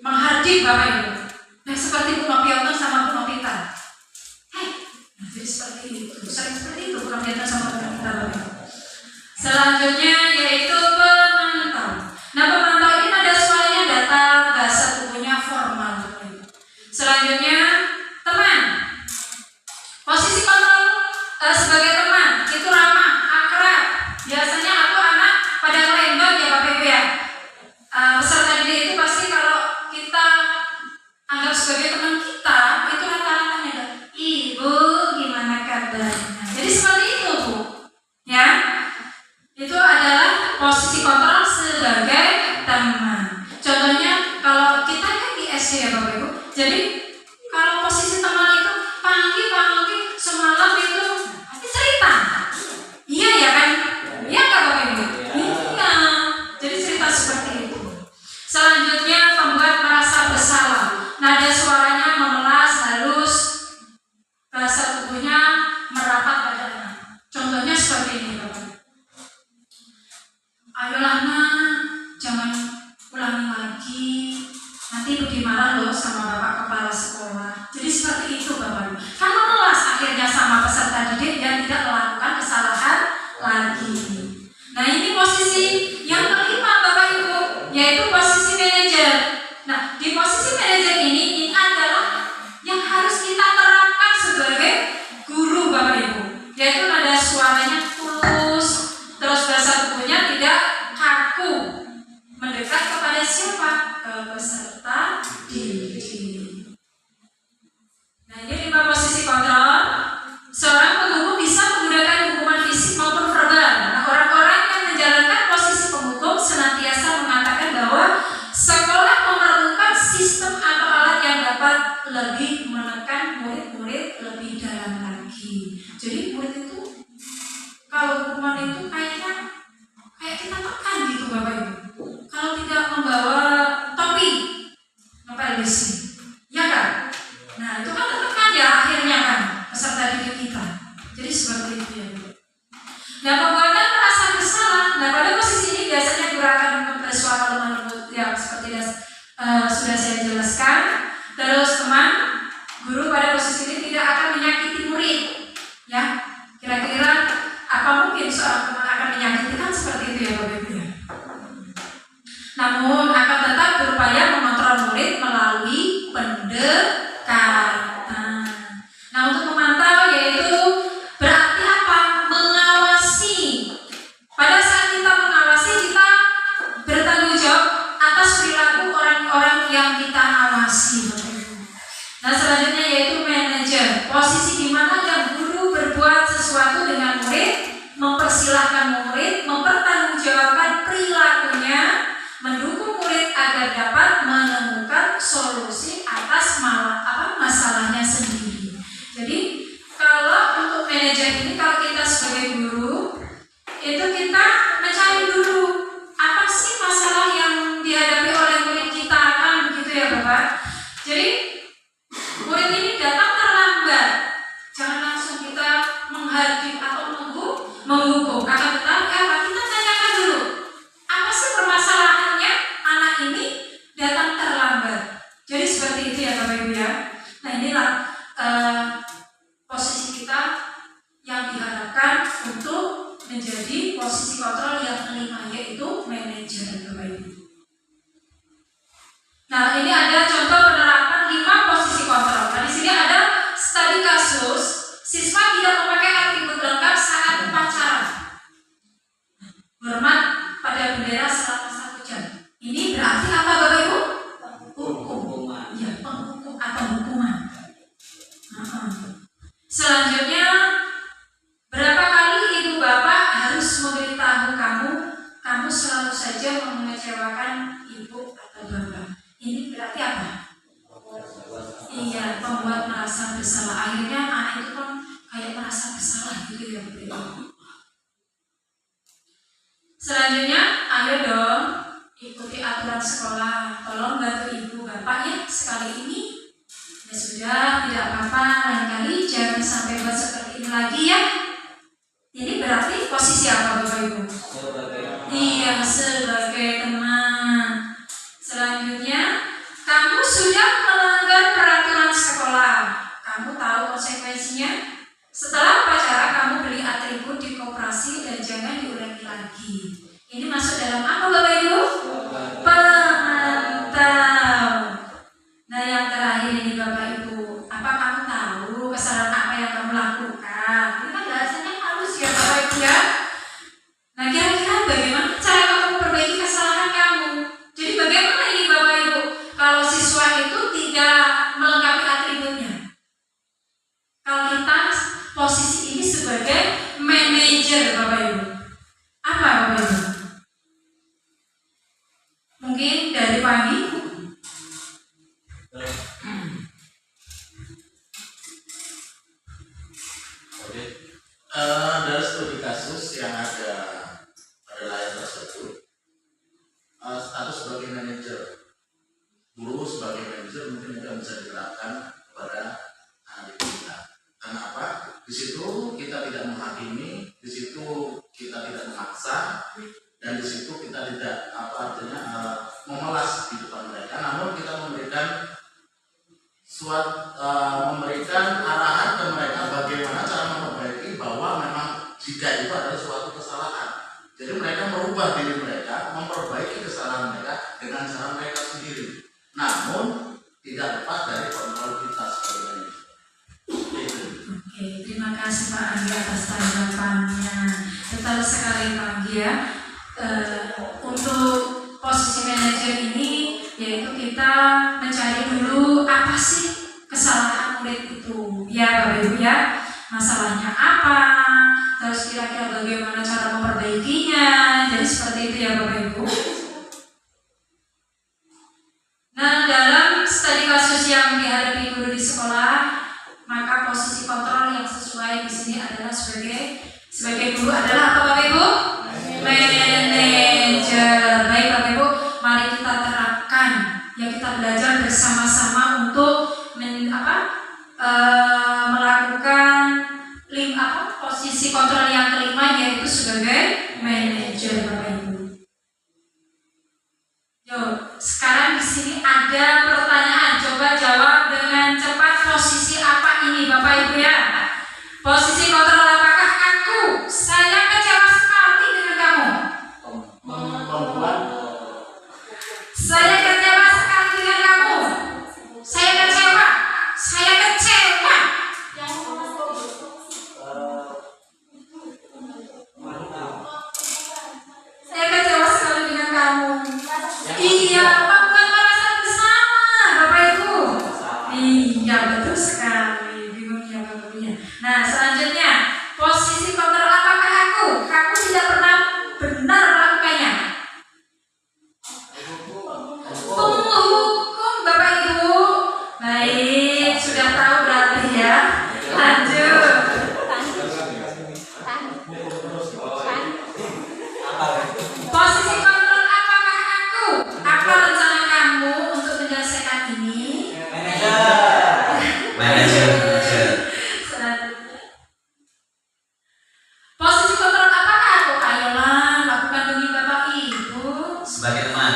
Menghardik Bapak Ibu. Nah, seperti Bu Noviatun sama Bu Novita. Hei! Nah, jadi seperti itu. Sering seperti itu Bu Noviatun sama Bu Novita Bapak Ibu. Selanjutnya yaitu pemantau. Nah, pemantau ini nada suaranya datar, bahasa tubuhnya formal. Selanjutnya teman. Posisi kontrol sebagai teman itu ramah, akrab. Biasanya aku anak pada lembab ya Bapak Ibu ya. Peserta didik itu pasti kalau kita anggap sebagai teman kita, itu rata-ratanya adalah Ibu gimana kabarnya. Jadi seperti itu Bu. Ya. Itu adalah posisi ayolah nak, jangan ulangi lagi, nanti ibu dimarah loh sama bapak kepala sekolah. Jadi seperti itu Bapak Ibu. Kan memelas akhirnya sama peserta didik dan tidak melakukan kesalahan lagi. Nah ini posisi yang kelima Bapak Ibu, yaitu posisi manajer. Nah di posisi manajer ini adalah yang harus kita terapkan sebagai guru Bapak Ibu, yaitu nada suaranya tulus, terus bahasa tubuhnya tidak kaku, mendekat kepada siapa? Ke peserta didik. Nah ini 5 posisi kontrol. Seorang penghukum bisa menggunakan hukuman fisik maupun verbal. Nah orang-orang yang menjalankan posisi penghukum senantiasa mengatakan bahwa sekolah memerlukan sistem atau alat yang dapat lebih menekan murid-murid lebih dalam lagi. Jadi murid itu kalau hukuman itu kayak kita tekan gitu Bapak Ibu. Kalau tidak membawa topi, ngepel besi, ya kan? Nah itu kan tertekan ya akhirnya kan peserta didik kita. Jadi seperti itu ya Bu. Nah pembuatan merasa bersalah. Nah pada posisi ini biasanya guru akan bersuara lemah lembut yang seperti sudah saya jelaskan. Terus teman guru pada posisi ini tidak akan menyakiti murid. Ya kira-kira apa mungkin seorang teman akan menyakiti, kan seperti itu ya Bapak Ibu ya. Namun akan tetap berupaya mengontrol murid melalui pendekatan. Nah untuk memantau yaitu berarti apa? Mengawasi. Pada saat kita mengawasi, kita bertanggung jawab atas perilaku orang-orang yang kita awasi. Nah selanjutnya yaitu manajer. Posisi di mana yang guru berbuat sesuatu dengan murid, mempersilahkan murid, mempertanggungjawabkan perilakunya, mendukung murid agar dapat menemukan solusi atas masalahnya sendiri. Jadi kalau untuk manajer ini, kalau kita sebagai guru itu kita mencari dulu apa sih masalah yang dihadapi oleh murid kita, kan begitu ya Bapak. Jadi murid ini datang terlambat, jangan langsung kita menghadim atau menghukum. Akan tetapi kita tanyakan dulu apa sih permasalahannya anak ini datang terlambat. Jadi seperti itu ya Bapak Ibu ya. Nah inilah posisi kita yang diharapkan untuk menjadi posisi kontrol yang kelima, yaitu manajer Bapak Ibu. Nah ini ada contoh penerapan 5 posisi kontrol. Nah di sini ada studi kasus siswa tidak memakai atribut lengkap saat upacara hormat pada bendera selama 1 jam. Ini berarti apa Bapak Ibu? Hukum. Ya, penghukum atau hukuman. Selanjutnya, berapa kali ibu bapak harus memberitahu kamu selalu saja mengecewakan ibu atau bapak. Ini berarti apa? Iya, membuat merasa bersalah. Akhirnya anak itu kan kayak merasa bersalah gitu ya Bapak Ibu. Selanjutnya, ayo dong ikuti aturan sekolah. Tolong bantu ibu bapak ya sekali ini. Ya sudah, tidak apa-apa. Lain kali jangan sampai buat seperti ini lagi ya. Ini berarti posisi apa Bapak Ibu? Iya, sebagai teman. Selanjutnya, kamu sudah melanggar peraturan sekolah. Kamu tahu konsekuensinya? Setelah upacara kamu beli atribut di koperasi dan jangan diulangi lagi. Ini masuk dalam apa Bapak Ibu? Pemantau. Nah yang terakhir ini Bapak Ibu, apa kamu tahu kesalahan apa yang kamu lakukan? Ini kan bahasanya halus ya Bapak Ibu ya. Nah kira-kira bagaimana cara kamu memperbaiki kesalahan kamu? Jadi bagaimana ini Bapak Ibu kalau siswa itu tidak melengkapi atributnya? Kalau kita posisi ini sebagai manajer Bapak Ibu, apa Bapak Ibu? Mungkin dari pagi. Oke. Dari studi kasus yang ada pada layar tersebut, status sebagai manajer, guru sebagai manajer mungkin juga bisa diterapkan kepada anak kita. Karena apa? Di situ kita tidak menghakimi, di situ kita tidak memaksa, dan di situ kita tidak memelas di depan mereka, namun kita memberikan memberikan arahan ke mereka bagaimana cara memperbaiki, bahwa memang jika itu adalah suatu kesalahan. Jadi mereka merubah diri mereka, memperbaiki kesalahan mereka dengan cara mereka sendiri. Namun tidak lepas dari kontrol kita sebagai Oke, terima kasih Pak Anggi atas tanggapannya. Betul sekali Pak Anggi ya. Untuk posisi manajer ini, yaitu kita mencari dulu apa sih kesalahan murid itu, ya Bapak Ibu ya. Masalahnya apa? Terus kira-kira bagaimana cara memperbaikinya? Jadi seperti itu ya Bapak Ibu. Nah, dalam studi kasus yang dihadapi guru di sekolah, maka posisi kontrol yang sesuai di sini adalah sebagai guru adalah apa Bapak Ibu? Manajer. Baik Bapak Ibu, mari kita terapkan ya, kita belajar bersama-sama untuk melakukan posisi kontrol yang kelima, yaitu sebagai manajer Bapak Ibu. Yuk, sekarang di sini ada pertanyaan, coba jawab dengan cepat. Posisi apa ini Bapak Ibu ya? Posisi kontrol apakah aku? Saya kecewa sekali dengan kamu. Saya kecewa sekali dengan kamu. Saya kecewa. Saya kecewa. Saya kecewa sekali dengan kamu. Iya, bukan merasa bersama, Bapak Ibu. Iya, betul sekali. Bingung ya Bapak Ibu. Nah, selanjutnya, posisi kontrol apakah aku? Kamu tidak pernah benar melakukannya. Penghukum Bapak Ibu. Baik, sudah tahu berarti ya. Lanjut. Posisi kontrol apakah aku? Apa rencana kamu untuk menyelesaikan ini? Manajer. Selanjutnya. Posisi kontrol apakah aku? Ayolah, lakukan demi Bapak Ibu. Sebagai teman.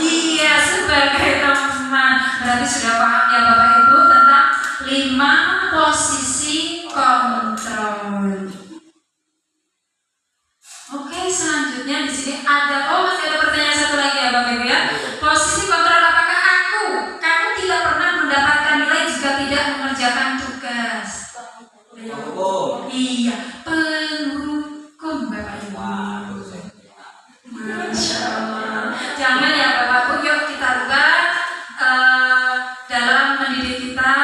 Iya, sebagai teman. Berarti sudah paham ya Bapak Ibu tentang 5 posisi kontrol. Oke, selanjutnya di sini masih ada pertanyaan satu lagi ya Bapak Ibu ya. Posisi kontrol apakah aku? Kamu tidak pernah mendapatkan nilai jika tidak mengerjakan tugas. Iya, penghukum Bapak Ibu. Masya Allah. Jangan ya Bapak Ibu, yuk kita rubah dalam mendidik kita,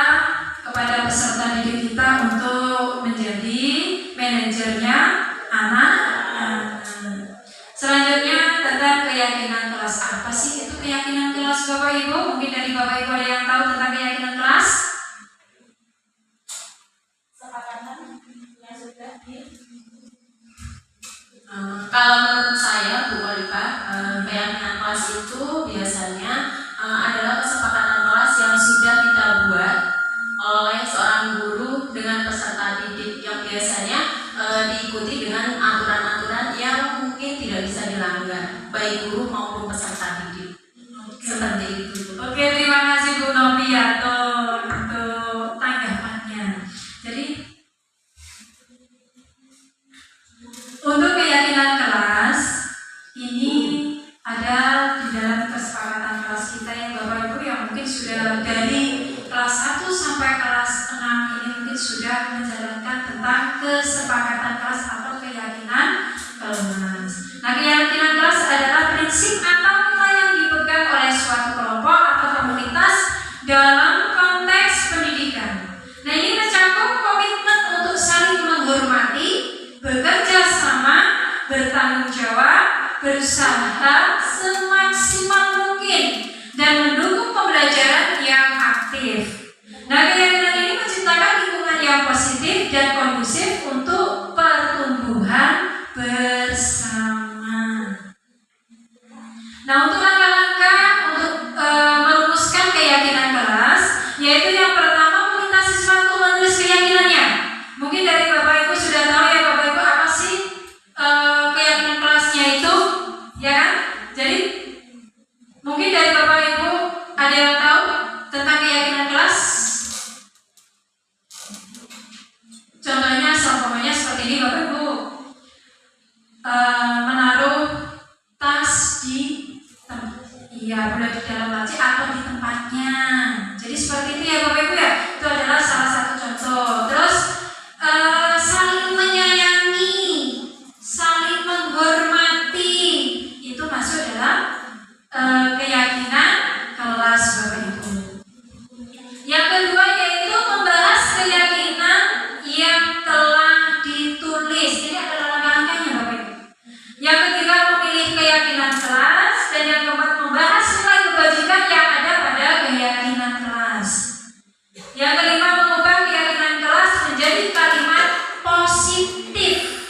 kepada peserta didik kita untuk menjadi manajernya anak-anak. Selanjutnya tentang keyakinan kelas. Apa sih itu keyakinan kelas Bapak Ibu? Mungkin dari Bapak Ibu ada yang tahu tentang keyakinan kelas? Kalau menurut saya Bu Oliva, keyakinan kelas itu biasanya adalah kesepakatan kelas yang sudah kita buat oleh seorang guru dengan peserta didik, yang biasanya diikuti dengan aturan-aturan yang mungkin tidak bisa dilanggar, baik guru maupun peserta didik. Seperti itu. Oke, terima kasih Bu Noviato untuk tanggapannya. Jadi untuk keyakinan kelas ini ada di dalam kesepakatan kelas kita yang Bapak Ibu yang mungkin sudah dari kelas 1 sampai kelas 6 ini mungkin sudah menjalankan tentang kesepakatan kelas atau keyakinan kelas. Nah, keyakinan kelas adalah prinsip atau nilai yang dipegang oleh suatu kelompok atau komunitas dalam konteks pendidikan. Nah, ini mencakup komitmen untuk saling menghormati, bekerja sama, bertanggung jawab, berusaha semaksimal mungkin, dan mendukung pembelajaran yang aktif. Nah, keyakinan ini menciptakan lingkungan yang positif dan kondusif untuk pertumbuhan bersama. Nah, untuk langkah-langkah untuk merumuskan keyakinan kelas, yaitu yang pertama meminta siswa untuk menulis keyakinannya. Mungkin dari Bapak Ibu sudah tahu ya Bapak Ibu apa sih keyakinan kelasnya itu? menaruh tas di boleh di dalam laci atau di tempatnya. Jadi seperti itu ya Bapak Ibu ya. Itu adalah salah satu contoh. Terus saling menyayangi, saling menghormati, itu masuk dalam keyakinan kelas Bapak Ibu. Yang kedua yaitu membahas keyakinan yang telah ditulis. Jadi ada langkah-langkahnya Bapak Ibu. Yang ketiga memilih keyakinan kelas, dan yang keempat membahas nilai kebajikan yang ada pada keyakinan kelas. Yang kelima mengubah keyakinan kelas menjadi kalimat positif.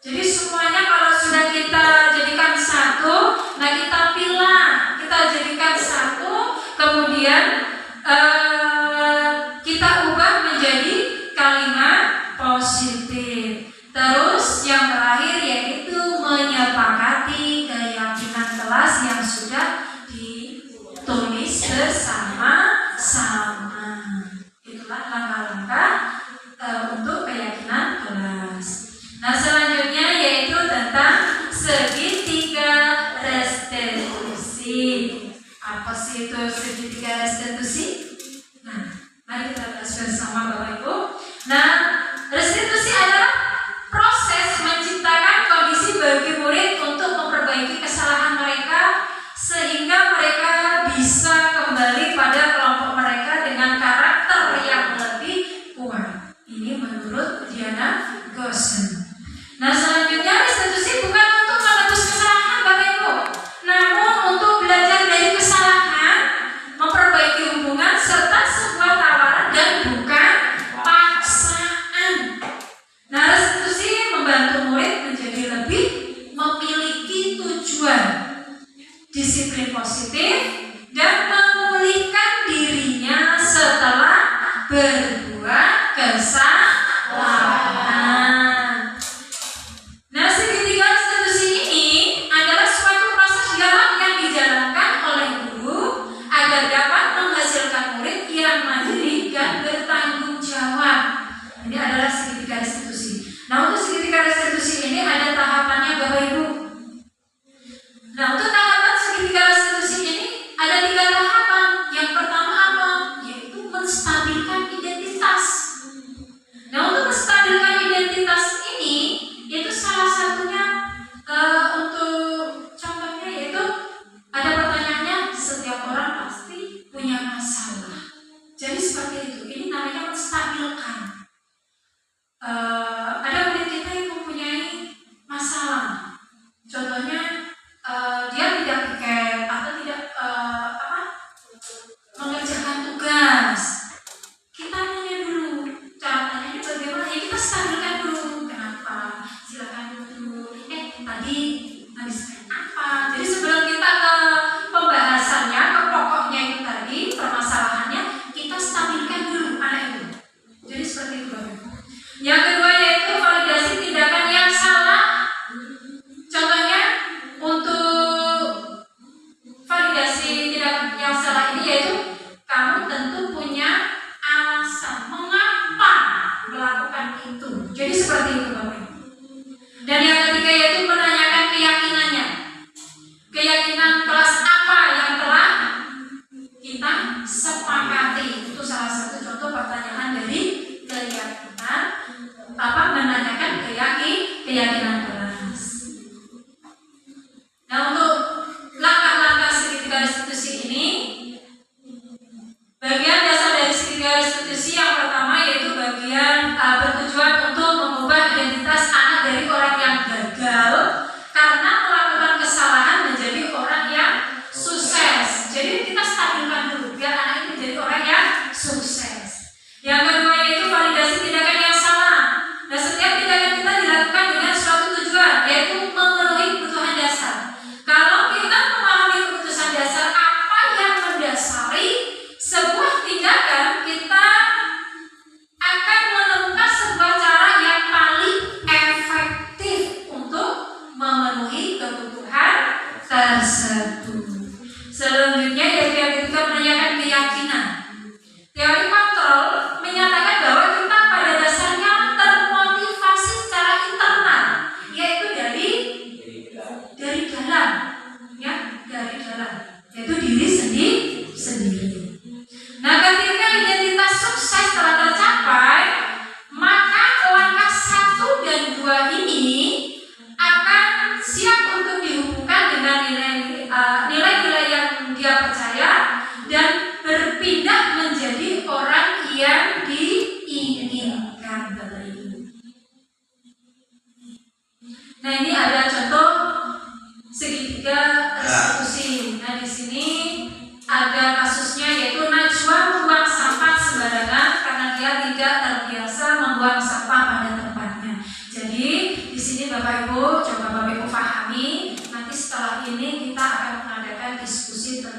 Jadi semuanya kalau sudah kita jadikan satu, nah kita pilih, kita jadikan satu, kemudian kita ubah menjadi kalimat positif. Terus yang terakhir yaitu menyepakati keyakinan kelas yang sudah ditulis bersama-sama. Itulah langkah-langkah untuk keyakinan kelas. Nah selanjutnya yaitu tentang segitiga restitusi. Apa sih itu segitiga restitusi? Nah, mari kita bahas bersama Bapak Ibu. Nah, restitusi adalah proses menciptakan kondisi bagi murid untuk memperbaiki kesalahan mereka sehingga mereka bisa kembali pada kelompok mereka dengan karakter yang lebih kuat. Ini menurut Diana Gosen. Nah, selanjutnya restitusi bukan untuk menebus kesalahan Bapak Ibu, namun untuk belajar dari kesalahan, memperbaiki hubungan serta sebuah tawaran dan bukan paksaan. Nah, restitusi membantu murid menjadi lebih memiliki tujuan, disiplin positif, dan memulihkan dirinya setelah berbuat kesalahan. Nah, segitiga restitusi ini adalah suatu proses dalam yang dijalankan oleh guru agar dapat menghasilkan murid yang mandiri dan bertanggung jawab. Ini adalah segitiga restitusi. Nah, untuk segitiga restitusi ini ada tahapannya Bapak Ibu. Nah, untuk tahapan segitiga restitusi ini ada 3 tahapan. Yang pertama apa? Yaitu menstabilkan identitas. Nah, untuk menstabilkan identitas ini, itu salah satunya untuk contohnya yaitu ada pertanyaannya, setiap orang pasti punya masalah. Jadi seperti itu. Ini namanya menstabilkan. Ada murid kita yang mempunyai masalah. Contohnya dia tidak piket atau tidak mengerjakan tugas. Kita tanya dulu, cara tanyanya bagaimana? Ya kita stabilkan dulu. Kenapa? Silakan dulu. Tadi habis apa? Jadi sebelum kita ke pembahasannya, ke pokoknya itu tadi permasalahannya, kita stabilkan dulu anak itu. Jadi seperti itu Bapak. Yang kedua yaitu validasi tindakan yang salah. Contohnya untuk validasi tindakan yang salah ini yaitu kamu tentu punya alasan mengapa melakukan itu. Jadi seperti itu Bapak. Dan yang ketiga yaitu menanyakan keyakinannya.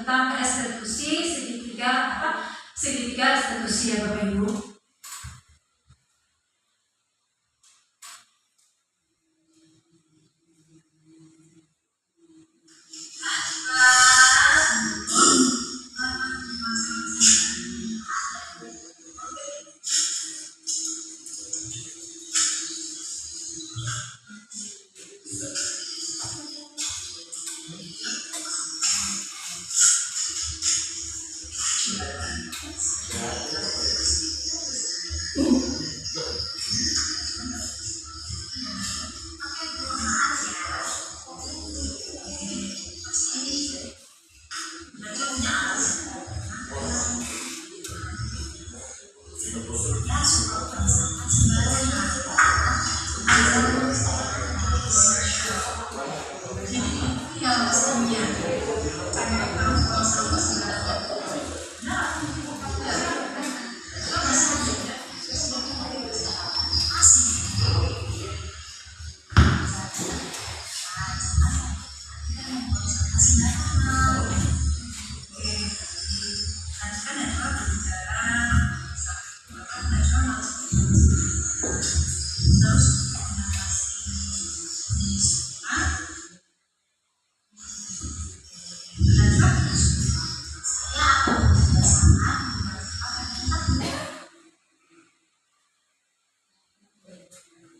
tentang restitusi segitiga restitusi ya Bapak Ibu.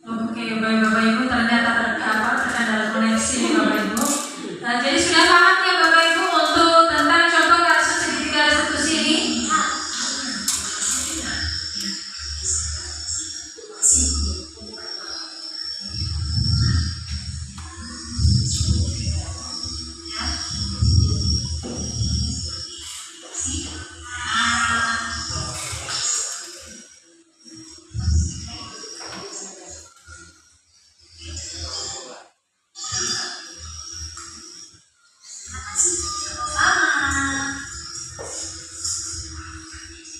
Oke, Bapak Ibu, ternyata terkendala koneksi Bapak Ibu. Jadi sudah paham ya Bapak Ibu untuk tentang contoh kasus segitiga restitusi ini?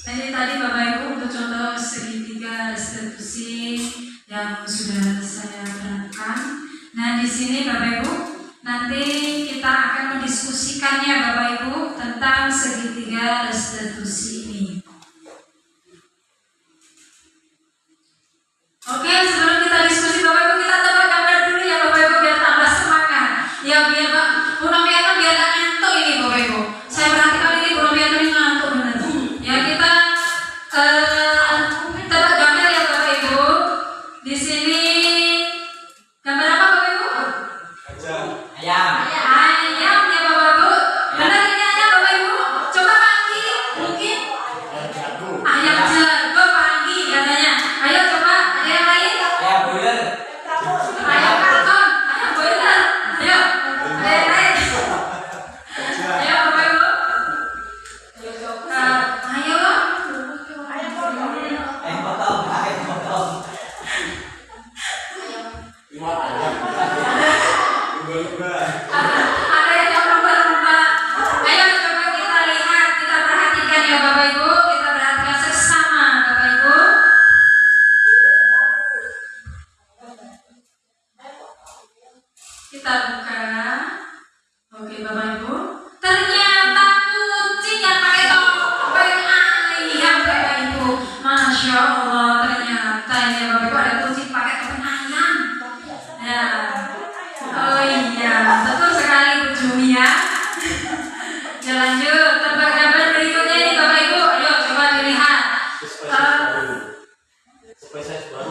Jadi tadi Bapak Ibu untuk contoh segitiga restitusi yang sudah saya terangkan. Nah di sini Bapak Ibu nanti kita akan mendiskusikannya Bapak Ibu tentang segitiga restitusi ini. Oke, sebelum kita diskusi Bapak Ibu kita coba gambar dulu ya Bapak Ibu biar tambah semangat. Ya biar Bu Nomia kan biar gak ngantuk ini Bapak Ibu. Saya perhatikan ini Bu Nomia ini ngantuk bener. Ya kita tebak gambar ya Bapak Ibu. Di sini gambar apa Bapak Ibu? Ayam. Ayam ya Bapak Ibu. Benar ini ayam Bapak Ibu. Coba pagi mungkin ayam jago pagi katanya. Ayo coba ada yang lain. Ayam boiler. Ayam karton, ayam boiler. Ayo, ada yang lain. Ayo Bapak Ibu. Ayo. Ayam potong. Ayam potong. Ada yang lumba-lumba. Ayo coba kita lihat, kita perhatikan ya Bapak Ibu, kita perhatikan sesama Bapak Ibu. Kita buka. Oke Bapak Ibu. Ternyata kucing yang pakai topeng ayam Bapak Ibu. Masya Allah, ternyata ya Bapak Ibu ada kucing pakai topeng ayam. Ya. Oh iya, betul sekali Bu Jumi ya. Ya lanjut, tebak gambar berikutnya ini Bapak Ibu. Ayo coba dilihat. Spesies baru.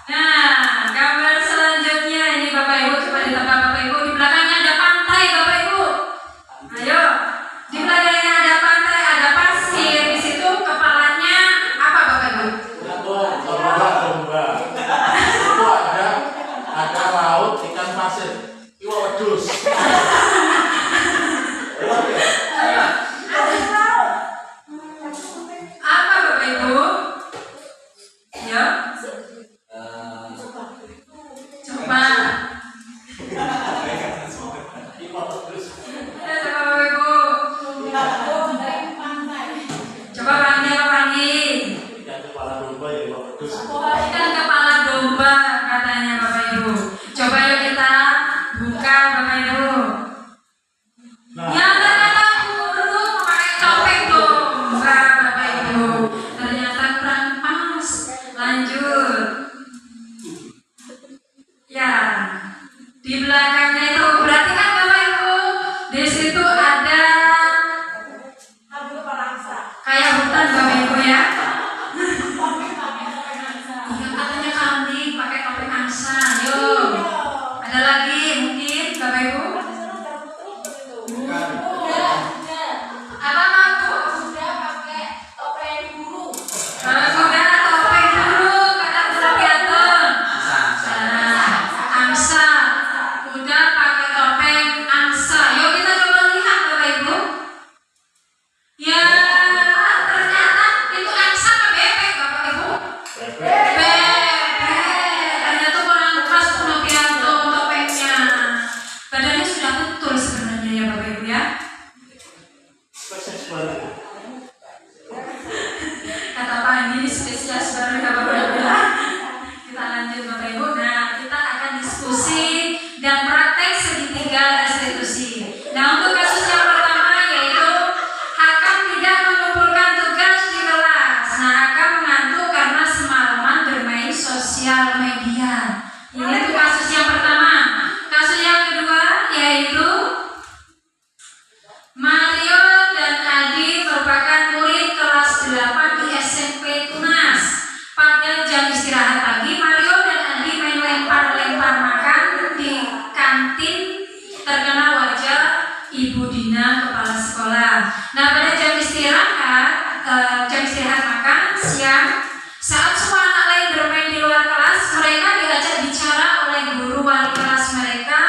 Nah, gambar selanjutnya ini Bapak Ibu, coba ditebak Bapak Ibu. Di belakangnya ada pantai Bapak Ibu. Ayo, di belakangnya ada pantai, ada pasir. Di situ kepalanya apa Bapak Ibu? Domba. Itu ada laut ikan pasir. Iwo sosial media. Ini tuh kasus yang pertama. Kasus yang kedua yaitu Mario dan Adi merupakan murid kelas 8 di SMP Tunas. Pada jam istirahat pagi, Mario dan Adi main lempar-lempar makan di kantin terkena wajah Ibu Dina, kepala sekolah. Nah, pada jam istirahat makan siang, saat semua anak lain bermain di luar kelas, mereka diajak bicara oleh guru wali kelas mereka,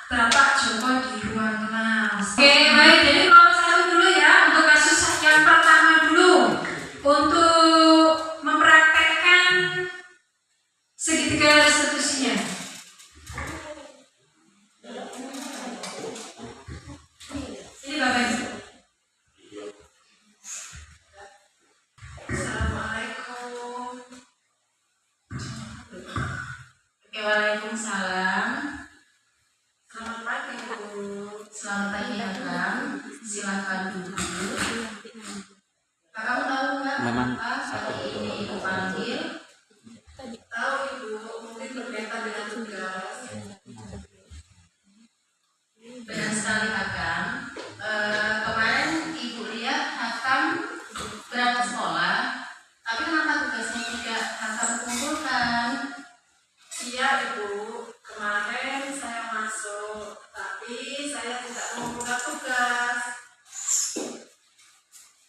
Bapak Joko, di ruang kelas. Oke, baik. Jadi kelompok satu dulu ya, untuk kasus yang pertama dulu, untuk mempraktekkan segitiga restitusinya. Ini Bapak Ibu. Assalamualaikum. Oke, waalaikumsalam. Selamat pagi Bu. Selamat pagi Hakam. Silakan duduk. Kakak tahu nggak apa hari ini Ibu panggil? Tahu Ibu, mungkin berkaitan dengan tugas. Benar sekali Hakam. Kemarin Ibu lihat Hakam berangkat sekolah, tapi kenapa tugasnya tidak Hakam kumpulkan? Iya Ibu, kemarin saya masuk, tapi saya tidak mengumpulkan tugas.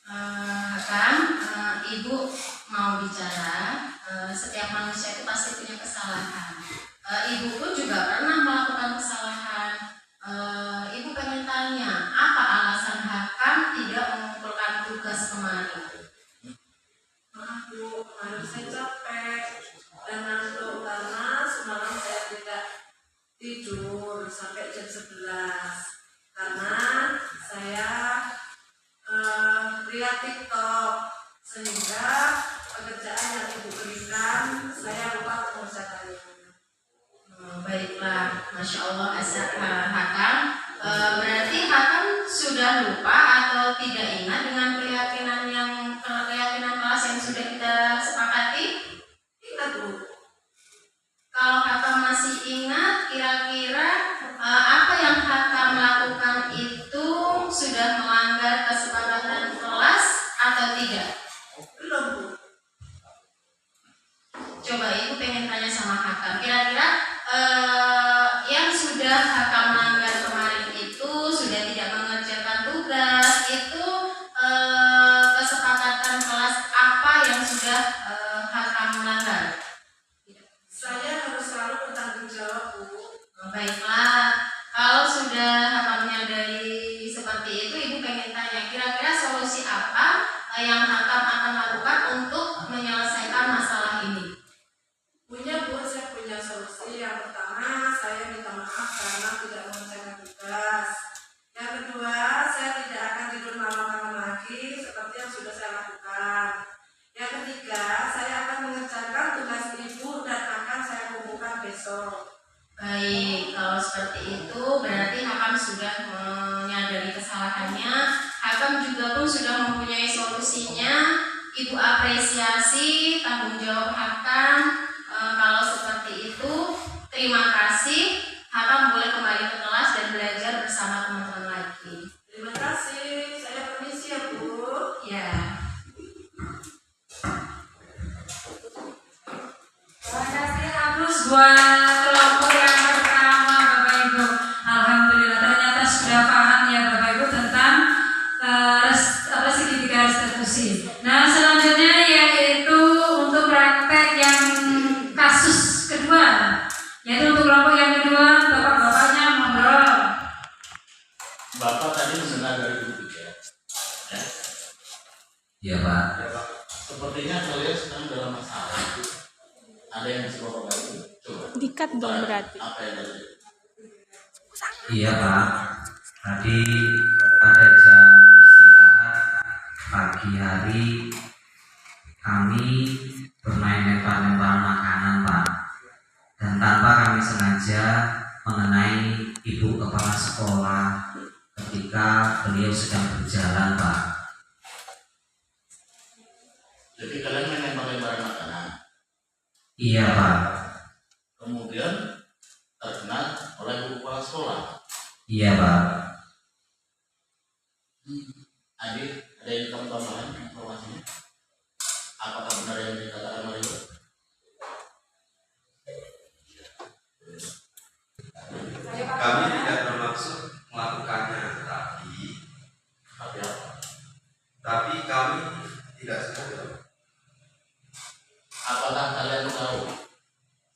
Hakam, Ibu mau bicara. Setiap manusia itu pasti punya kesalahan. Ibu pun juga pernah melakukan kesalahan. Ibu pengen tanya, apa alasan Hakam tidak mengumpulkan tugas kemarin? Maaf Bu, kemarin saya capek dan ngantuk karena semalam saya tidak tidur sampai jam 11 karena saya lihat TikTok, sehingga pekerjaan yang Ibu berikan saya lupa mengerjakannya. Baiklah, Masya Allah, Hakam. Berarti Hakam sudah lupa atau tidak ingat dengan keyakinan kelas yang sudah kita sepakati? Ingat Bu. Kalau Hakam masih ingat, kira-kira apa yang Hakam lakukan itu sudah melanggar kesepakatan kelas atau tidak? Belum Bu. Coba Ibu pengen tanya sama Hakam, kira-kira yang sudah Hakam langgar kemarin itu sudah tidak mengerjakan tugas, itu kesepakatan kelas apa yang sudah Hakam langgar? Saya harus selalu bertanggung jawab Bu. Baiklah, kalau sudah Hakam menyadari seperti itu, Ibu pengen tanya, kira-kira solusi apa yang Hakam akan lakukan untuk menyelesaikan masalah ini? Punya Bu, saya punya solusi. Yang pertama, saya minta maaf karena tidak mengerjakan tugas. Yang kedua, saya tidak akan tidur malam-malam lagi seperti yang sudah saya lakukan. Yang ketiga, saya akan mengerjakan tugas Ibu dan akan saya kumpulkan besok. Baik, kalau seperti itu berarti Hakam sudah menyadari kesalahannya. Hakam juga pun sudah mempunyai solusinya. Ibu apresiasi tanggung jawab Hakam. Kalau seperti itu, terima kasih. Hakam boleh kembali ke kelas dan belajar bersama teman-teman lagi. Terima kasih. Saya permisi ya Bu. Ya. Terima kasih Agus buat kelompok yang pertama Bapak Ibu. Alhamdulillah ternyata sudah paham ya Bapak Ibu tentang segitiga restitusi. Nah selanjutnya yaitu untuk praktek yang kasus kedua, yaitu untuk kelompok yang kedua, bapak-bapaknya monggo. Bapak tadi mendengar dari Ibu ya? Ya. Iya Pak. Ya, Pak. Sepertinya kalian sedang dalam masalah. Ada yang bisa Bapak bantu? Coba. Dikat dong berarti. Apa yang ada? Iya Pak. Tadi pada jam istirahat pagi hari kami bermain lempar-lempar makanan Pak, dan tanpa kami sengaja mengenai ibu kepala sekolah ketika beliau sedang berjalan Pak. Jadi kalian main lempar-lemparan makanan. Iya Pak. Kemudian terkena oleh guru kepala sekolah. Iya Pak. Adik, ada yang kamu tambahan informasinya? Apakah benar yang dikatakan Mario? Kami tidak bermaksud melakukannya, Tapi apa? tapi kami tidak sengaja. Apakah kalian tahu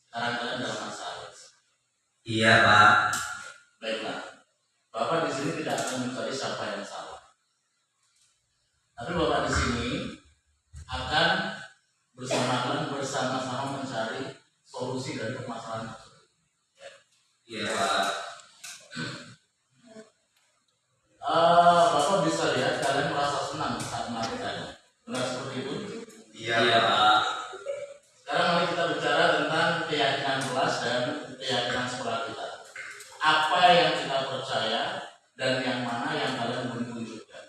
sekarang kalian dalam masalah? Iya Pak. Baiklah, Bapak di sini tidak akan mencari siapa yang salah. Tapi Bapak di sini akan bersama-sama mencari solusi dari permasalahan tersebut. Iya Pak. Bapak bisa lihat kalian merasa senang saat melakukannya. Benar seperti itu? Iya Pak. Sekarang mari kita bicara tentang keyakinan kelas dan keyakinan sekolah kita. Apa yang kita percaya dan yang mana yang kalian belum tunjukkan.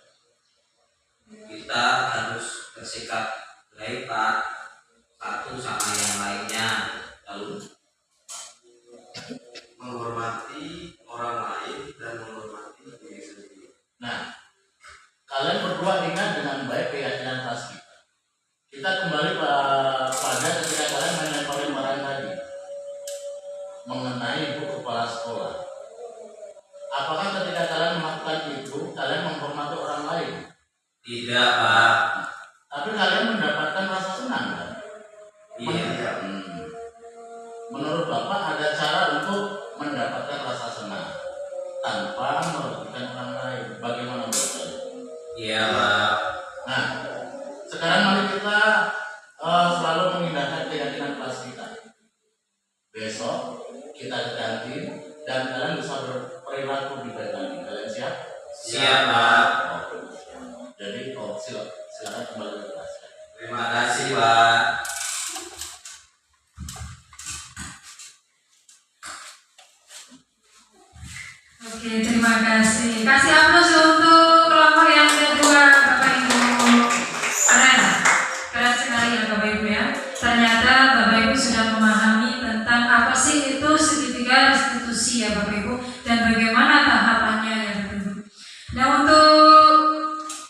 Kita harus bersikap baik Pak, satu sama yang lainnya. Lalu Menghormati orang lain dan menghormati diri sendiri. Nah, kalian berdua ingat dengan baik keyakinan kelas kita. Kita kembali pada ketika kalian menyampaikan barang tadi mengenai ibu kepala sekolah. Apakah ketika kalian melakukan itu, kalian menghormati orang lain? tidak Pak. Tapi kalian mendapatkan rasa senang kan? Iya. Menurut Bapak ada cara untuk mendapatkan rasa senang tanpa merugikan orang lain. Bagaimana menurut kalian? Iya Pak. Nah, sekarang mari kita selalu mengindahkan keyakinan kelas kita. Besok kita ke kantin dan kalian bisa berperilaku di kantin. Kalian siap? Siap Pak. Jadi silakan kembali ke kelas. Terima kasih Pak. Oke, terima kasih. Kasih aplaus untuk kelompok yang kedua, Bapak Ibu. Keren, keren sekali ya Bapak Ibu ya. Ternyata Bapak Ibu sudah memahami tentang apa sih itu segitiga restitusi ya Bapak Ibu, dan bagaimana tahapannya ya Bapak Ibu. Nah, untuk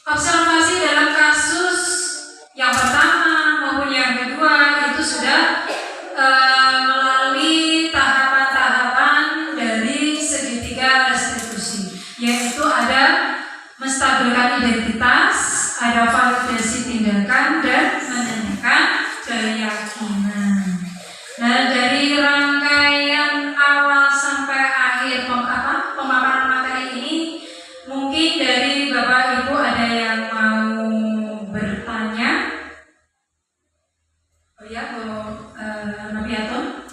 observasi dalam kasus yang pertama maupun yang kedua itu sudah melalui tahapan-tahapan dari segitiga restitusi, yaitu ada menstabilkan identitas, ada validasi tindakan, dan menanyakan keyakinan. Nah, dari rangkaian awal sampai akhir pemaparan materi ini, mungkin dari Bapak Ibu ada yang mau bertanya? Oh ya, Bu Nabiatun.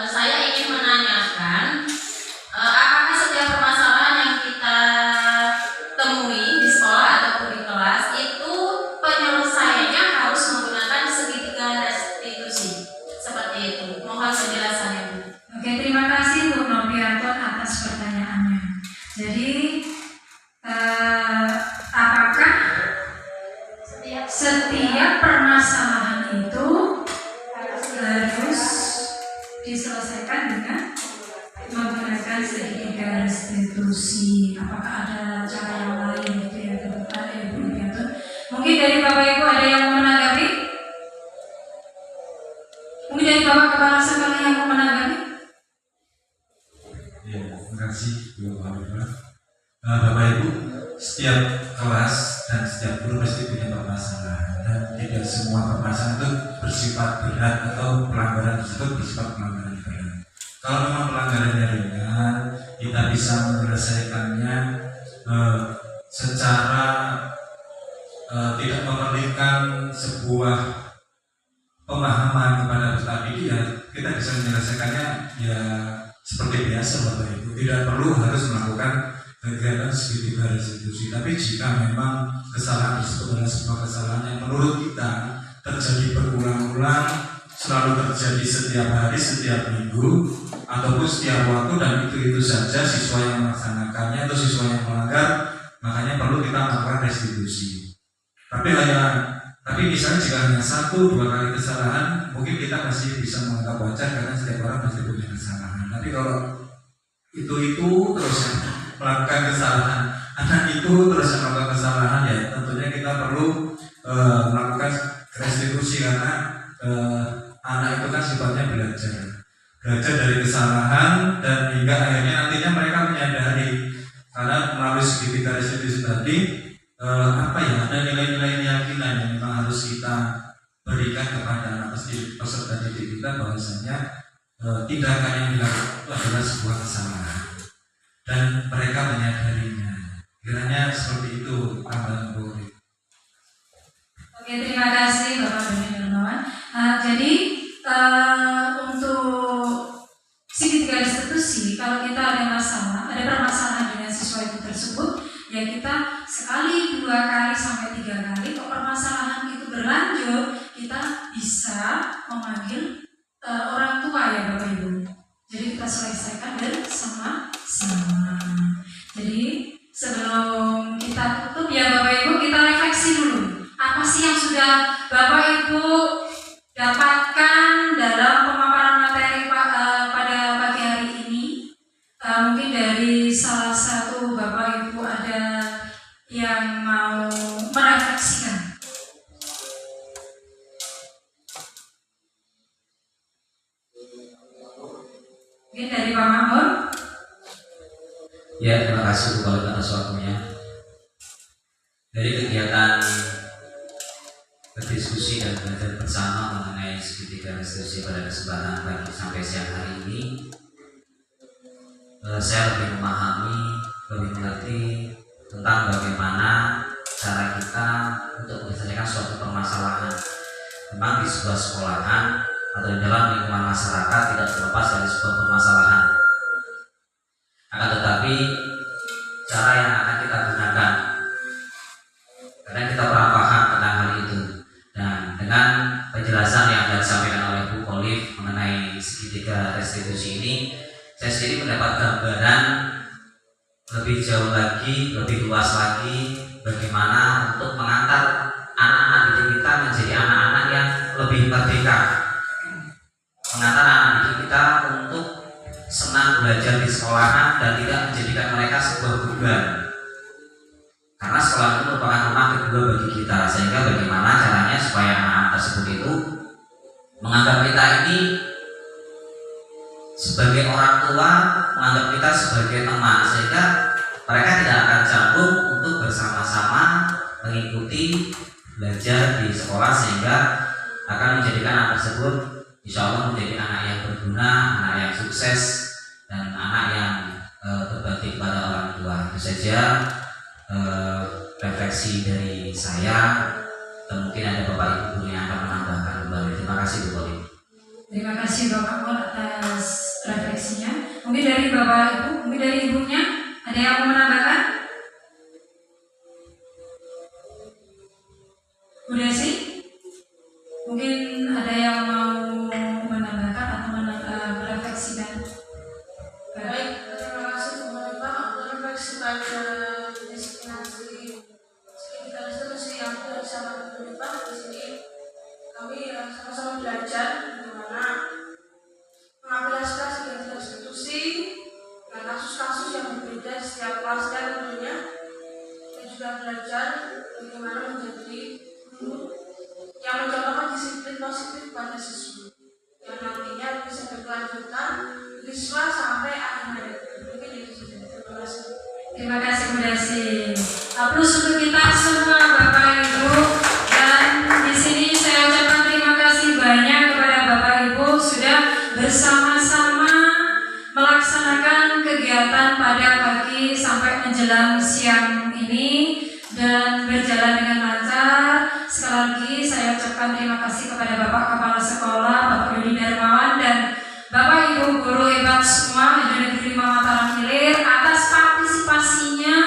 Saya ingin menanyakan, apakah setiap permasalahan yang kita temui di sekolah ataupun di kelas itu penyelesaiannya harus menggunakan segitiga restitusi seperti itu? Mohon penjelasannya Bu. Oke, terima kasih Bu Noviatun atas pertanyaannya. Jadi, apakah setiap permasalahan itu harus diselesaikan dengan menggunakan segitiga restitusi? Apakah ada cara yang lain gitu ya teman-teman ya Bu Noviatun? Mungkin dari Bapak Ibu ada yang mau menanggapi? Mungkin dari Bapak Kepala Sekolah yang mau menanggapi? Ya, terima kasih Bu Habibah. Bapak Ibu, setiap kelas dan setiap guru pasti punya permasalahan, dan tidak semua permasalahan itu bersifat berat atau pelanggaran tersebut bersifat pelanggaran berat. Kalau memang pelanggarannya ringan, kita bisa menyelesaikannya secara tidak memerlukan sebuah pemahaman kepada peserta didik, ya kita bisa menyelesaikannya ya seperti biasa Bapak Ibu. Tidak perlu harus melakukan kegiatan segitiga restitusi. Tapi jika memang kesalahan tersebut adalah sebuah kesalahan yang menurut kita terjadi berulang-ulang, selalu terjadi setiap hari, setiap minggu, ataupun setiap waktu, dan itu saja siswa yang melaksanakannya atau siswa yang melanggar, makanya perlu kita melakukan restitusi. Tapi hanya Tapi misalnya jika hanya 1-2 kali kesalahan, mungkin kita masih bisa menganggap wajar karena setiap orang pasti punya kesalahan. Tapi kalau itu terus yang melakukan kesalahan, anak itu terus yang melakukan kesalahan, ya tentunya kita perlu melakukan restitusi karena anak itu kan sifatnya belajar dari kesalahan dan hingga akhirnya nantinya mereka menyadari karena melalui segitiga restitusi tadi ada nilai-nilai keyakinan yang memang harus kita berikan kepada anak peserta didik kita bahwasanya tindakan yang dilakukan itu adalah sebuah kesalahan dan mereka menyadarinya. Kiranya seperti itu tambahan boleh. Oke, terima kasih Bapak Doni Darmawan. Jadi untuk segitiga restitusi, kalau kita ada permasalahan dengan siswa itu tersebut, ya kita sekali, 2 kali sampai 3 kali. Kalau permasalahan itu berlanjut, kita bisa memanggil orang tua ya Bapak Ibu. Jadi kita selesaikan bersama-sama. Jadi sebelum kita tutup ya Bapak Ibu, kita refleksi dulu. Apa sih yang sudah Bapak Ibu dapatkan dalam pemaparan materi pada pagi hari ini? Mungkin dari salah satu Bapak Ibu ada yang mau merefleksikan. Mungkin dari Pak Mahmud. Ya, terima kasih Bu Khalid atas waktunya. Dari kegiatan berdiskusi dan belajar bersama mengenai segitiga restitusi pada kesempatan pagi sampai siang hari ini, saya lebih memahami, lebih mengerti tentang bagaimana cara kita untuk menyelesaikan suatu permasalahan. Memang di sebuah sekolahan atau di dalam lingkungan masyarakat tidak terlepas dari sebuah permasalahan. Akan tetapi cara yang akan kita gunakan, karena kita pernah paham tentang hal itu, dan dengan penjelasan yang telah disampaikan oleh Bu Khalid mengenai segitiga restitusi ini, saya sendiri mendapat gambaran lebih jauh lagi, lebih luas lagi bagaimana untuk mengantar anak-anak didik kita menjadi anak-anak yang lebih merdeka, mengantar anak didik kita untuk senang belajar di sekolahan dan tidak menjadikan mereka sebuah beban, karena sekolah itu merupakan rumah kedua bagi kita. Sehingga bagaimana caranya supaya anak-anak tersebut itu menganggap kita ini sebagai orang tua, menganggap kita sebagai teman, sehingga mereka tidak akan canggung untuk bersama-sama mengikuti belajar di sekolah, sehingga akan menjadikan anak tersebut insya Allah menjadi anak yang berguna, anak yang sukses, dan anak yang berbakti kepada orang tua. Itu saja refleksi dari saya, dan mungkin ada Bapak Ibu guru yang akan menambahkan kembali. Terima kasih Bu Khalid. Terima kasih Bapak Mul atas refleksinya. Mungkin dari Bapak Ibu, mungkin dari Ibunya, ada yang mau menambahkan? Bu Desi? Mungkin ada yang mau menambahkan atau merefleksikan? Baik, terima kasih Bu Pak. Untuk refleksi pada diskriminasi segitiga restitusi yang sudah disampaikan Bu Pak, di sini kami sama-sama belajar bagaimana mengaplikasikan segitiga restitusi dan kasus-kasus yang berbeda di setiap kelas dan tentunya, dan juga belajar bagaimana menjadi guru yang mencontohkan disiplin positif pada siswa yang nantinya bisa berkelanjutan siswa sampai akhir hayat. Mungkin itu saja. Terima kasih. Terima kasih Bu Desi. Aplaus untuk kita semua Bapak Ibu. Dan di sini saya ucapkan terima kasih banyak kepada Bapak Ibu sudah bersama-sama melaksanakan kegiatan pada pagi sampai menjelang siang ini dan berjalan dengan lancar. Sekali lagi saya ucapkan terima kasih kepada Bapak Kepala Sekolah, Bapak Doni Darmawan, dan Bapak Ibu guru hebat semua di Negeri 5 Mataram Hilir atas partisipasinya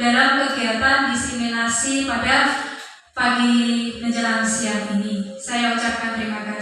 dalam kegiatan diseminasi pada pagi menjelang siang ini. Saya ucapkan terima kasih.